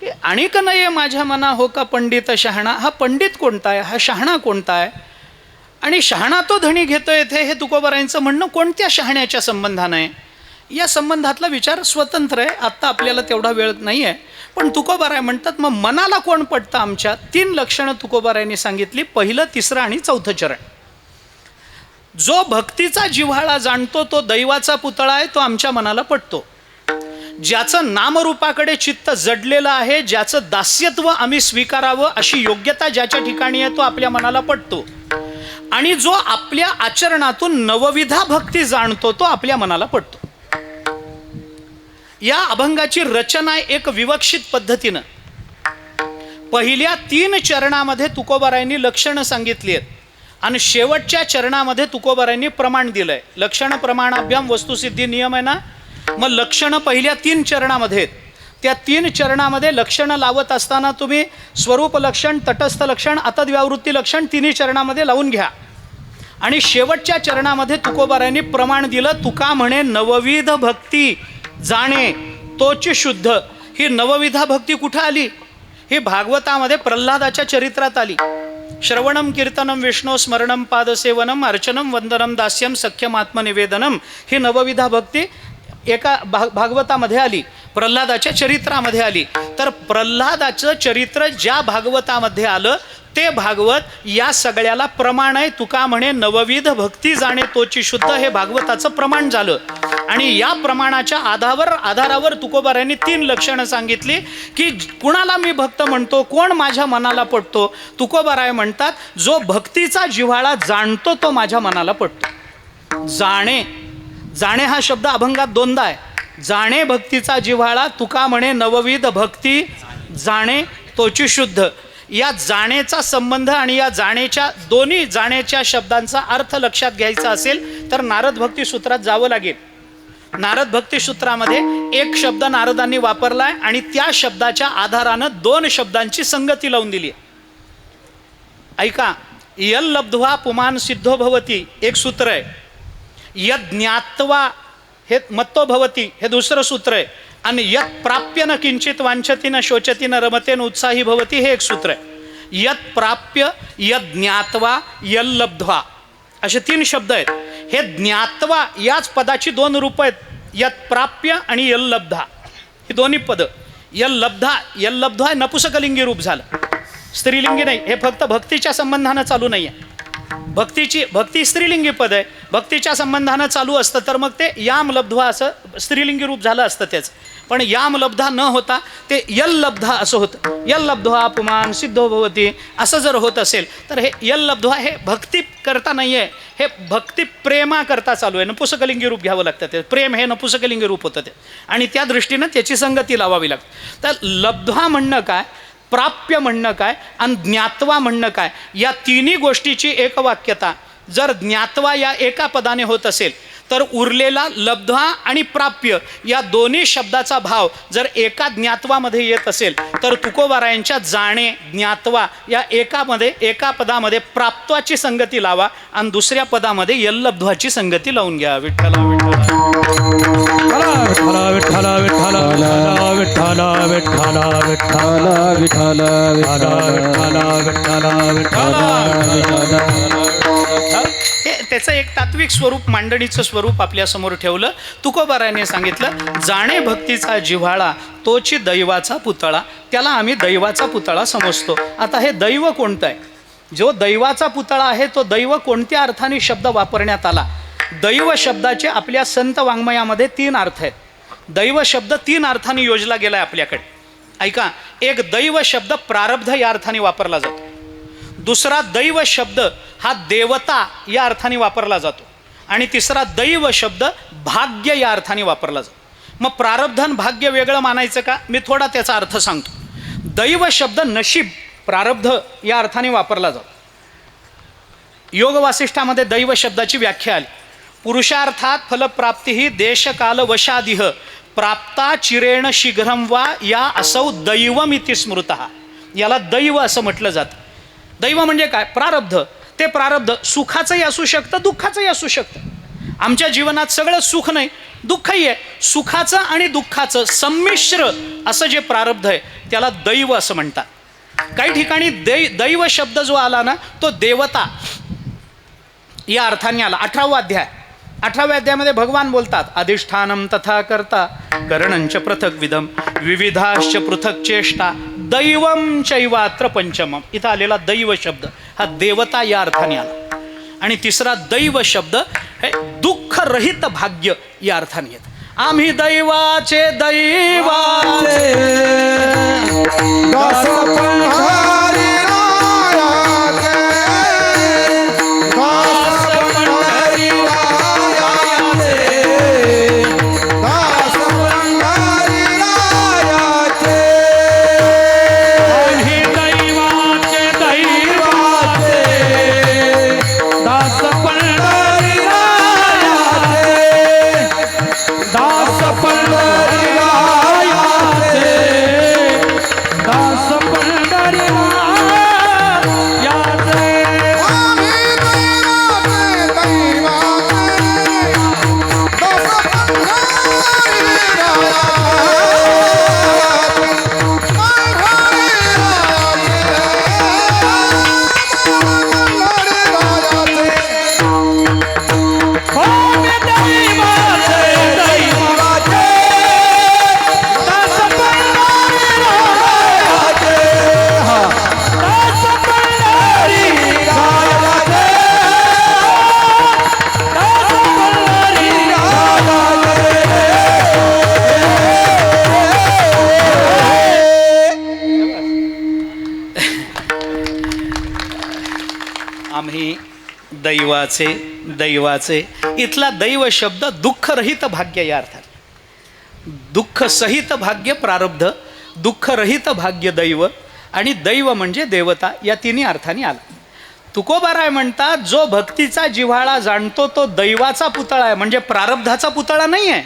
की आणि का नाही माझ्या मना हो का पंडित शहाणा. हा पंडित कोणता आहे? हा शहाणा कोणता आहे? आणि शहाणा तो धणी घेतोय इथे हे तुकोबारायांचं म्हणणं कोणत्या शहाण्याच्या संबंधानं आहे? या संबंधातला विचार स्वतंत्र आहे. आत्ता आपल्याला तेवढा वेळ नाही आहे. पण तुकोबाराय म्हणतात मग मनाला कोण पटतं आमच्या? 3 लक्षणं तुकोबारायांनी सांगितली. पहिलं, तिसरं आणि चौथं चरण. जो भक्तीचा जिव्हाळा जाणतो तो दैवाचा पुतळा आहे, तो आमच्या मनाला पटतो. ज्याचं नामरूपाकडे चित्त जडलेलं आहे, ज्याचं दास्यत्व आम्ही स्वीकारावं अशी योग्यता ज्याच्या ठिकाणी आहे, तो आपल्या मनाला पटतो. आणि जो आपल्या आचरणातून नवविधा भक्ती जाणतो तो आपल्या मनाला पटतो. या अभंगाची रचना एक विवक्षित पद्धतीनं पहिल्या 3 चरणामध्ये तुकोबारायांनी लक्षणं सांगितली आहेत आणि शेवटच्या चरणामध्ये तुकोबारायांनी प्रमाण दिलंय. लक्षण प्रमाणाभ्याम वस्तुसिद्धी नियम आहे ना. मग लक्षणं पहिल्या 3 चरणामध्ये आहेत. त्या 3 चरणामध्ये लक्षणं लावत असताना तुम्ही स्वरूप लक्षण, तटस्थ लक्षण, अतद्व्यावृत्ती लक्षण तिन्ही चरणामध्ये लावून घ्या. आणि शेवटच्या चरणामध्ये तुकोबारायांनी प्रमाण दिलं. तुका म्हणे नवविध भक्ती जाणे तोची शुद्ध. ही नवविधा भक्ती कुठं आली? ही भागवतामध्ये प्रल्हादाच्या चरित्रात आली. श्रवणम कीर्तनम विष्णू स्मरणम पादसेवनम अर्चनम वंदनम दास्यम सख्यम आत्मनिवेदनम. ही नवविधा भक्ती एका भागवतामध्ये आली, प्रल्हादाच्या चरित्रामध्ये आली. तर प्रल्हादाचं चरित्र ज्या भागवतामध्ये आलं ते भागवत या सगळ्याला प्रमाण आहे. तुका म्हणे नवविध भक्ती जाणे तोची शुद्ध हे भागवताचं प्रमाण झालं. आणि या प्रमाणाच्या आधारावर तुकोबारायांनी 3 लक्षणं सांगितली की कुणाला मी भक्त म्हणतो, कोण माझ्या मनाला पटतो. तुकोबाराय म्हणतात जो भक्तीचा जिव्हाळा जाणतो तो माझ्या मनाला पटतो. जाणे हा शब्द अभंगात 2दा आहे. जाणे भक्तीचा जिव्हाळा, तुका म्हणे नवविध भक्ती जाणे तोची शुद्ध. या जाणेचा संबंध आणि या जाणेच्या दोन्ही जाणेच्या शब्दांचा अर्थ लक्षात घ्यायचा असेल तर नारद भक्ती सूत्रात जावं लागेल. नारद भक्ती सूत्रामध्ये एक शब्द नारदांनी वापरलाय आणि त्या शब्दाच्या आधारानं 2 शब्दांची संगती लावून दिली. ऐका, यल लब्ध्वा पुमान सिद्धो भवती एक सूत्र आहे. यद ज्ञात्वा हे मत्तो भवती हे दुसरं सूत्र आहे. आणि यत प्राप्य न किंचित वांछती न शोचती न रमते न उत्साही भवती हे एक सूत्र आहे. यत प्राप्य, यद ज्ञात्वा, यल लब्ध्वा असे 3 शब्द आहेत. हे ज्ञात्वा याच पदाची 2 रूप आहेत, यत प्राप्य आणि यल लब्धा ही दोन्ही पदं. यल लब्धा हे नपुसकलिंगी रूप झालं, स्त्रीलिंगी नाही. हे फक्त भक्तीच्या संबंधानं चालू नाही आहे. भक्ती स्त्रीलिंगी पद आहे. भक्तीच्या संबंधानं चालू असतं तर मग ते याम लब्ध्वा असं स्त्रीलिंगी रूप झालं असतं त्याचं. पण याम लब्धा न होता ते यल लब्धा असं होतं. यल लब्ध्वा पुमान सिद्धो भवती असं जर होत असेल तर हे यल लब्ध्वा हे भक्ती करता नाही आहे, हे भक्ती प्रेमा करता चालू आहे. नपुसकलिंगी रूप घ्यावं लागतं ते. प्रेम हे नपुसकलिंगी रूप होतं ते, आणि त्या दृष्टीनं त्याची संगती लावावी लागते. तर लब्ध्वा म्हणणं काय, प्राप्य म्हणणं काय आणि ज्ञात्वा म्हणणं काय, या तिन्ही गोष्टीची एकवाक्यता जर ज्ञात्वा या एका पदाने होत असेल तर उरलेला लब्ध्वा आणि प्राप्य या दोन्ही शब्दाचा भाव जर एका ज्ञात्वामध्ये येत असेल तर तुकोबारायांच्या जाणे ज्ञात्वा या एका पदामध्ये प्राप्त्वाची संगती लावा आणि दुसऱ्या पदामध्ये यल्लब्ध्वाची संगती लावून घ्या. विठ्ठला विठ्ठला विठ्ठला विठ्ठला विठ्ठला विठ्ठला विठ्ठला विठ्ठला विठ्ठला विठ्ठला विठ्ठला विठ्ठला. हे त्याचं एक तात्विक स्वरूप, मांडणीचं स्वरूप आपल्या समोर ठेवलं. तुकोबाराने सांगितलं जाणे भक्तीचा जिव्हाळा तोची दैवाचा पुतळा. त्याला आम्ही दैवाचा पुतळा समजतो. आता हे दैव कोणतं आहे? जो दैवाचा पुतळा आहे तो दैव कोणत्या अर्थाने शब्द वापरण्यात आला? दैव शब्दाचे आपल्या संत वाङ्मयामध्ये 3 अर्थ आहेत. दैव शब्द 3 अर्थाने योजला गेला आहे आपल्याकडे. ऐका, एक दैव शब्द प्रारब्ध या अर्थाने वापरला जातो. दुसरा दैव शब्द हा देवता या अर्थाने वापरला जातो. आणि तिसरा दैव शब्द भाग्य या अर्थाने वापरला जातो. मग प्रारब्धन भाग्य वेगळं मानायचं का? मी थोडा त्याचा अर्थ सांगतो. दैव शब्द नशीब, प्रारब्ध या अर्थाने वापरला जातो. योग वासिष्ठामध्ये दैव शब्दाची व्याख्या आली. पुरुषार्थात फलप्राप्ती ही देशकाल वशादिह प्राप्ता चिरेण शीघ्रम वा या असौ दैवमिति स्मृतः. याला दैव असं म्हटलं जातं. दैव म्हणजे काय? प्रारब्ध. ते प्रारब्ध सुखाचंही असू शकतं, दुःखाचंही असू शकतं. आमच्या जीवनात सगळं सुख नाही, दुःखही आहे. सुखाचं आणि दुःखाचं संमिश्र असं जे प्रारब्ध आहे त्याला दैव असं म्हणतात. काही ठिकाणी दैव शब्द जो आला ना तो देवता या अर्थाने आला. 18वा अध्याय. 18व्या अध्यायामध्ये भगवान बोलतात अधिष्ठानम तथा करता करणंच पृथक विधम विविधाश्च पृथक चेष्टा दैवम चैवात्र पंचमम. इथं आलेला दैव शब्द हा देवता या अर्थाने आला. आणि तिसरा दैव शब्द हे दुःख रहित भाग्य या अर्थाने येत. आम्ही दैवाचे दैवाचे दास पंढरी रायाचे, दास पंढरी रायाचे, दास पंढरी रायाचे. आम्ही दैवाचे दैवाचे दास पंढरी रायाचे, दास पंढरी रायाचे, दास पंढरी रायाचे. आम्ही दैवाचे दैवाचे, दास पंढरी आम्ही दैवाचे दैवाचे. इथला दैव शब्द दुःखरहित भाग्य या अर्थात. दुःख सहित भाग्य प्रारब्ध, दुःखरहित भाग्य दैव, आणि दैव म्हणजे देवता या तिन्ही अर्थाने आला. तुकोबाराय म्हणतात जो भक्तीचा जिव्हाळा जाणतो तो दैवाचा पुतळा आहे. म्हणजे प्रारब्धाचा पुतळा नाही आहे,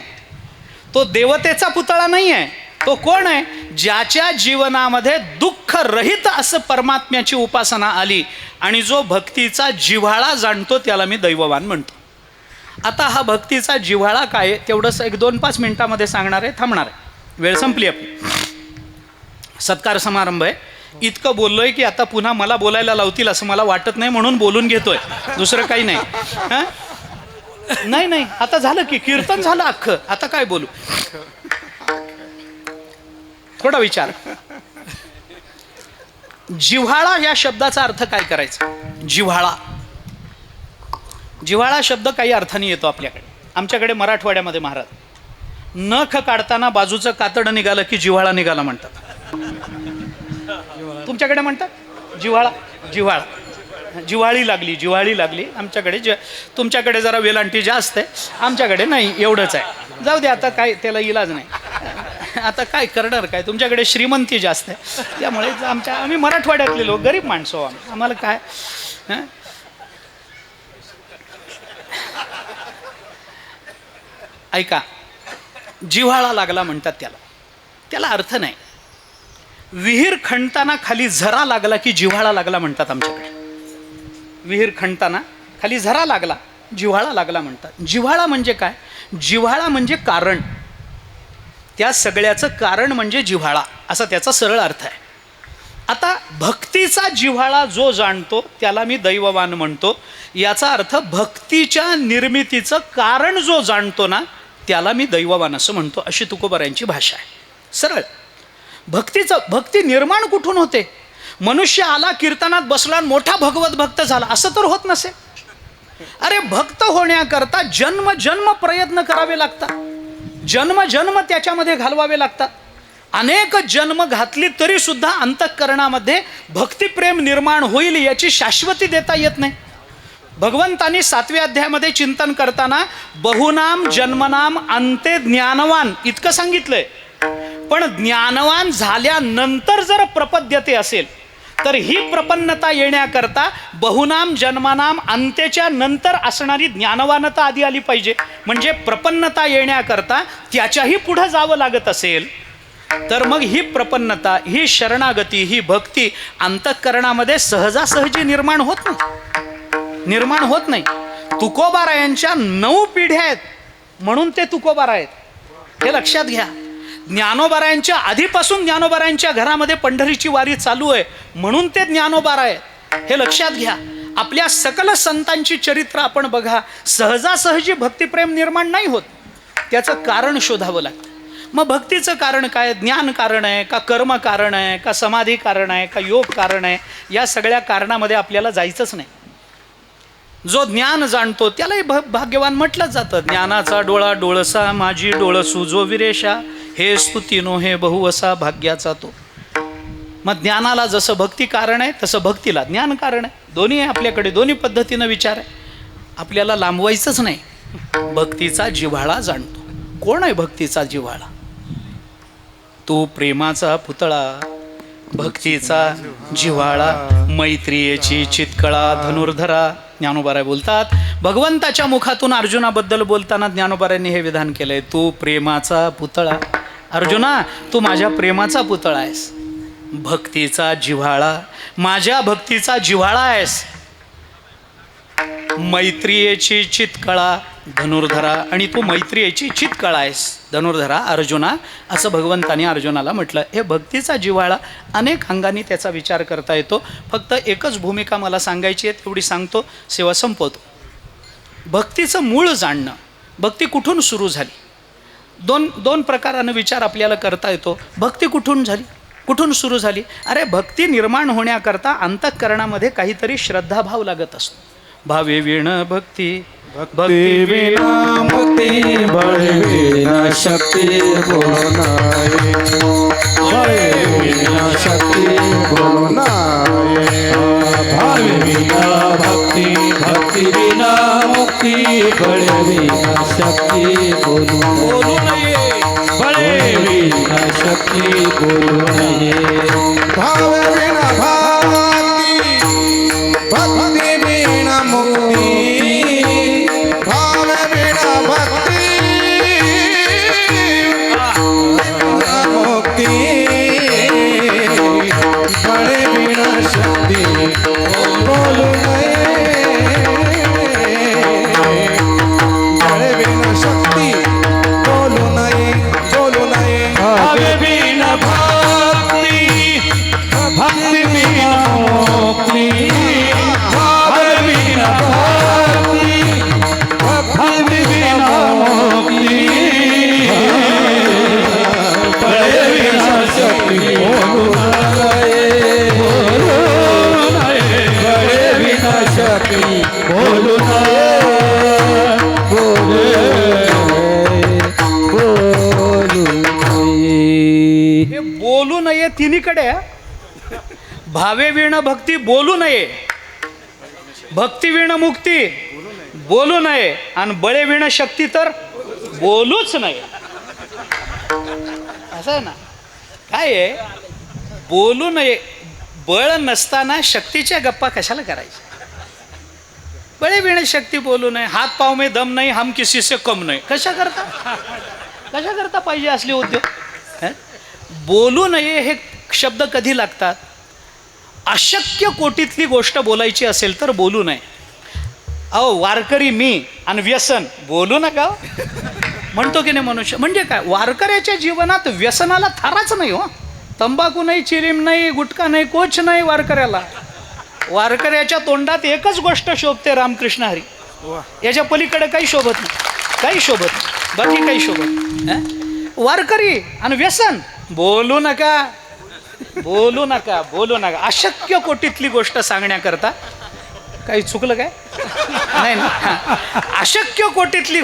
तो देवतेचा पुतळा नाही आहे. तो कोण आहे? ज्याच्या जीवनामध्ये दुःख रहित असं परमात्म्याची उपासना आली आणि जो भक्तीचा जिव्हाळा जाणतो त्याला मी दैववान म्हणतो. आता हा भक्तीचा जिव्हाळा काय तेवढंच 1-2-5 मिनिटामध्ये सांगणार आहे, थांबणार आहे. वेळ संपली आपली. सत्कार समारंभ आहे. इतकं बोललोय की आता पुन्हा मला बोलायला लावतील असं मला वाटत नाही, म्हणून बोलून घेतोय, दुसरं काही नाही. हां नाही नाही, आता झालं की कीर्तन झालं अख्खं, आता काय बोलू? थोडा विचार. जिव्हाळा या शब्दाचा अर्थ काय करायचा? जिव्हाळा जिव्हाळा शब्द काही अर्थाने येतो आपल्याकडे. आमच्याकडे मराठवाड्यामध्ये महाराज नख काढताना बाजूचं कातडं निघालं की जिव्हाळा निघाला म्हणतात. तुमच्याकडे म्हणतात जिव्हाळा, जिव्हाळा, जिव्हाळी लागली, जिव्हाळी लागली. आमच्याकडे तुमच्याकडे जरा वेलांटी जास्त आहे, आमच्याकडे नाही, एवढंच आहे. जाऊ दे, आता काय त्याला इलाज नाही. आता काय करणार, काय तुमच्याकडे श्रीमंती जास्त आहे, त्यामुळे आम्ही मराठवाड्यातले लोक गरीब माणसं आहो. आम्हाला काय हं? ऐका, जिव्हाळा लागला म्हणतात त्याला अर्थ नाही. विहीर खणताना खाली झरा लागला की जिव्हाळा लागला म्हणतात आमच्याकडे. विहीर खणताना खाली झरा लागला, जिव्हाळा लागला म्हणतात. जिव्हाळा म्हणजे काय? जिव्हाळा म्हणजे कारण, त्या सगळ्याचं कारण म्हणजे जिव्हाळा, असा त्याचा सरळ अर्थ आहे. आता भक्तीचा जिव्हाळा जो जाणतो त्याला मी दैववान म्हणतो. याचा अर्थ भक्तीच्या निर्मितीचं कारण जो जाणतो ना त्याला मी दैववान असं म्हणतो, अशी तुकोबारायांची भाषा आहे. सरळ. भक्ती निर्माण कुठून होते? मनुष्य आला, कीर्तनात बसला, मोठा भगवत भक्त झाला, असं तर होत नसे. अरे भक्त होण्याकरता जन्म जन्म प्रयत्न करावे लागतात, जन्म जन्म त्याच्यामध्ये घालवावे लागतात. अनेक जन्म घातली तरी सुद्धा अंतःकरणामध्ये भक्तिप्रेम निर्माण होईल याची शाश्वती देता येत नाही. भगवंतांनी 7व्या अध्यायामध्ये चिंतन करताना बहुनाम जन्मनाम अंते ज्ञानवान इतकं सांगितलंय. पण ज्ञानवान झाल्यानंतर जर प्रपद्यते असेल तर ही प्रपन्नता येण्याकरता बहुनाम जन्मनाम अंत्येच्या नंतर असणारी ज्ञानवानता आधी आली पाहिजे. म्हणजे प्रपन्नता येण्याकरता त्याच्याही पुढं जावं लागत असेल तर मग ही प्रपन्नता, ही शरणागती, ही भक्ती अंतःकरणामध्ये सहजासहजी निर्माण होत नाही. तुकोबारायांच्या 9 पिढ्या आहेत म्हणून ते तुकोबारा आहेत, हे लक्षात घ्या. ज्ञानोबारायांच्या आधीपासून ज्ञानोबारायांच्या घरामध्ये पंढरीची वारी चालू आहे म्हणून ते ज्ञानोबारा आहेत, हे लक्षात घ्या. आपल्या सकल संतांची चरित्र आपण बघा, सहजासहजी भक्तिप्रेम निर्माण नाही होत, त्याचं कारण शोधावं लागतं. मग भक्तीचं कारण काय? ज्ञान कारण आहे का, कर्म कारण आहे का, समाधी कारण आहे का, योग कारण आहे? या सगळ्या कारणामध्ये आपल्याला जायचंच नाही. जो ज्ञान जाणतो त्यालाही भाग्यवान म्हटलंच जातं. ज्ञानाचा डोळा डोळसा माझी डोळसू जो विरेशा, हे स्तुतीनो हे बहुवसा भाग्याचा तो. मग ज्ञानाला जसं भक्ती कारण आहे तसं भक्तीला ज्ञान कारण आहे. दोन्ही आहे आपल्याकडे, दोन्ही पद्धतीनं विचार आहे. आपल्याला लांबवायचंच नाही. भक्तीचा जिव्हाळा जाणतो. कोण आहे भक्तीचा जिव्हाळा? तू प्रेमाचा पुतळा, भक्तीचा जिव्हाळा, मैत्रियेची चितकळा धनुर्धरा. ज्ञानोबाराय बोलतात, भगवंताच्या मुखातून अर्जुनाबद्दल बोलताना ज्ञानोबारायांनी हे विधान केलंय, तू प्रेमाचा पुतळा. अर्जुना, तू माझ्या प्रेमाचा पुतळा आहेस, भक्तीचा जिव्हाळा, माझ्या भक्तीचा जिव्हाळा आहेस. मैत्रियेची चितकळा धनुर्धरा, आणि तू मैत्रियेची चितकळा आहेस धनुर्धरा अर्जुना, असं भगवंतानी अर्जुनाला म्हटलं. हे भक्तीचा जिव्हाळा अनेक अंगांनी त्याचा विचार करता येतो. फक्त एकच भूमिका मला सांगायची आहे, तेवढी सांगतो, सेवा संपवतो. भक्तीचं मूळ जाणणं, भक्ती कुठून सुरू झाली, दोन प्रकारानं विचार आपल्याला करता येतो. भक्ती कुठून झाली, कुठून सुरू झाली? अरे भक्ती निर्माण होण्याकरता अंतःकरणामध्ये काहीतरी श्रद्धाभाव लागत असतो. भावे विण भक्ती, भक्ति बिना मुक्ति, बड़े बिना शक्ति बोलो नाये, बड़े बिना शक्ति बोलो नाये. भावे बिना भक्ति, भक्ति बिना मुक्ति, बड़े बिना शक्ति बोलो नये, बड़े बिना शक्ति बोलो नये. भाव बिना भक्ति, भक्ति बिना मुक्ति, भाव बिना भक्ति मुक्ति, बड़े बिना शक्ति बोलो नये, बड़े बिना शक्ति बोलो नये, बोलो नये. भावे बिना भक्ति, भक्ति बिना तिन्हीकडे आहे. भावे विण भक्ती बोलू नये, भक्ती विण मुक्ती बोलू नये, आणि बळे विण शक्ती तर बोलूच नये. असं आहे ना. काय आहे, बोलू नये. बळ नसताना शक्तीच्या गप्पा कशाला करायच्या? बळे विण शक्ती बोलू नये. हात पाव में दम नाही, हम किसी से कम नाही. कशा करता पाहिजे असले उद्योग? बोलू नये हे शब्द कधी लागतात? अशक्य कोटीतली गोष्ट बोलायची असेल तर बोलू नये. अहो वारकरी मी आणि व्यसन बोलू नका म्हणतो की नाही मनुष्य. म्हणजे काय, वारकऱ्याच्या जीवनात व्यसनाला थाराच नाही हो. तंबाखू नाही, चिरीम नाही, गुटखा नाही, कोच नाही वारकऱ्याला. वारकऱ्याच्या तोंडात एकच गोष्ट शोभते, रामकृष्ण हरी. याच्या पलीकडे काही शोभत नाही, काही शोभत नाही, बाकी काही शोभत नाही. वारकरी आणि व्यसन बोलू नका, बोलू नका, बोलू नका. अशक्य कोटीतली गोष्ट सांगण्याकरता काही चुकलं काय? नाही ना. अशक्य कोटीतली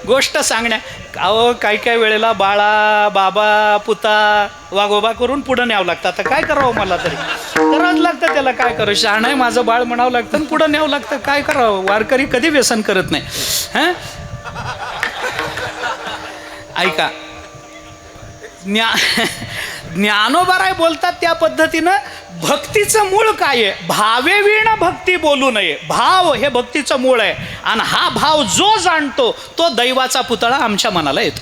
गोष्ट सांगण्या. अहो काही वेळेला बाळा, बाबा, पुता, वागोबा करून पुढं न्यावं लागतं. आता काय करावं, मला तरी करावंच लागतं. त्याला काय करावं, शहाणं आहे माझं बाळ म्हणावं लागतं आणि पुढं न्यावं लागतं. काय करावं, वारकरी कधी व्यसन करत नाही. हां, ऐका, ज्ञानोबाराय बोलतात त्या पद्धतीनं भक्तीचं मूळ काय आहे? भावे विण भक्ती बोलू नये. भाव हे भक्तीचं मूळ आहे, आणि हा भाव जो जाणतो तो दैवाचा पुतळा आमच्या मनाला येतो.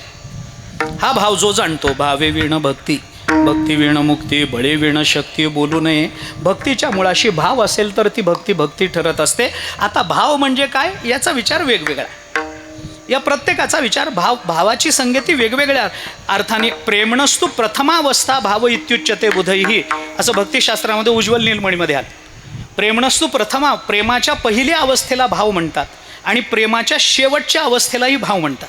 हा भाव जो जाणतो, भावे विण भक्ती, भक्ती विण मुक्ती, बळे विण शक्ती बोलू नये. भक्तीच्या मुळाशी भाव असेल तर ती भक्ती भक्ती ठरत असते. आता भाव म्हणजे काय याचा विचार वेगवेगळा. या प्रत्येकाचा विचार, भावाची संगती वेगवेगळ्या अर्थाने. प्रेमणस्तु प्रथमावस्था भाव इत्युच्यते बुधैही, असं भक्तिशास्त्रामध्ये उज्ज्वल नीलमणीमध्ये आलं. प्रेमणस्तु प्रथमा, प्रेमाच्या पहिल्या अवस्थेला भाव म्हणतात, आणि प्रेमाच्या शेवटच्या अवस्थेलाही भाव म्हणतात.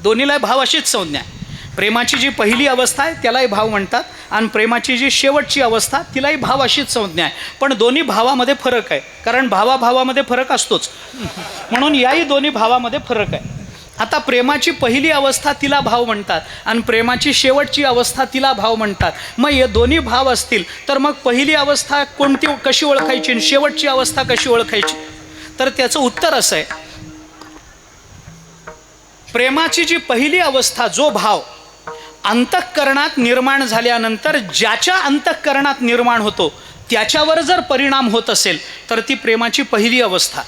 दोन्हीला भाव अशीच संज्ञा आहे. प्रेमाची जी पहिली अवस्था आहे त्यालाही भाव म्हणतात, आणि प्रेमाची जी शेवटची अवस्था तिलाही भाव अशीच संज्ञा आहे. पण दोन्ही भावामध्ये फरक आहे, कारण भावाभावामध्ये फरक असतोच, म्हणून याही दोन्ही भावामध्ये फरक आहे. आता प्रेमाची पहिली अवस्था तिला भाव म्हणतात, आणि प्रेमाची शेवटची अवस्था तिला भाव म्हणतात. मग हे दोन्ही भाव असतील तर मग पहिली अवस्था कोणती, कशी ओळखायची, आणि शेवटची अवस्था कशी ओळखायची? तर त्याचं उत्तर असं आहे, प्रेमाची जी पहिली अवस्था, जो भाव अंतःकरणात निर्माण झाल्यानंतर ज्याच्या अंतःकरणात निर्माण होतो त्याच्यावर जर परिणाम होत असेल तर ती प्रेमाची पहिली अवस्था.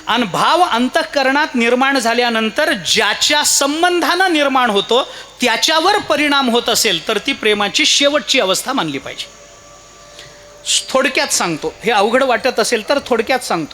आणि भाव अंतःकरणात निर्माण झाल्यानंतर ज्याच्या संबंधानं निर्माण होतो त्याच्यावर परिणाम होत असेल तर ती प्रेमाची शेवटची अवस्था मानली पाहिजे. थोडक्यात सांगतो, हे अवघड वाटत असेल तर थोडक्यात सांगतो.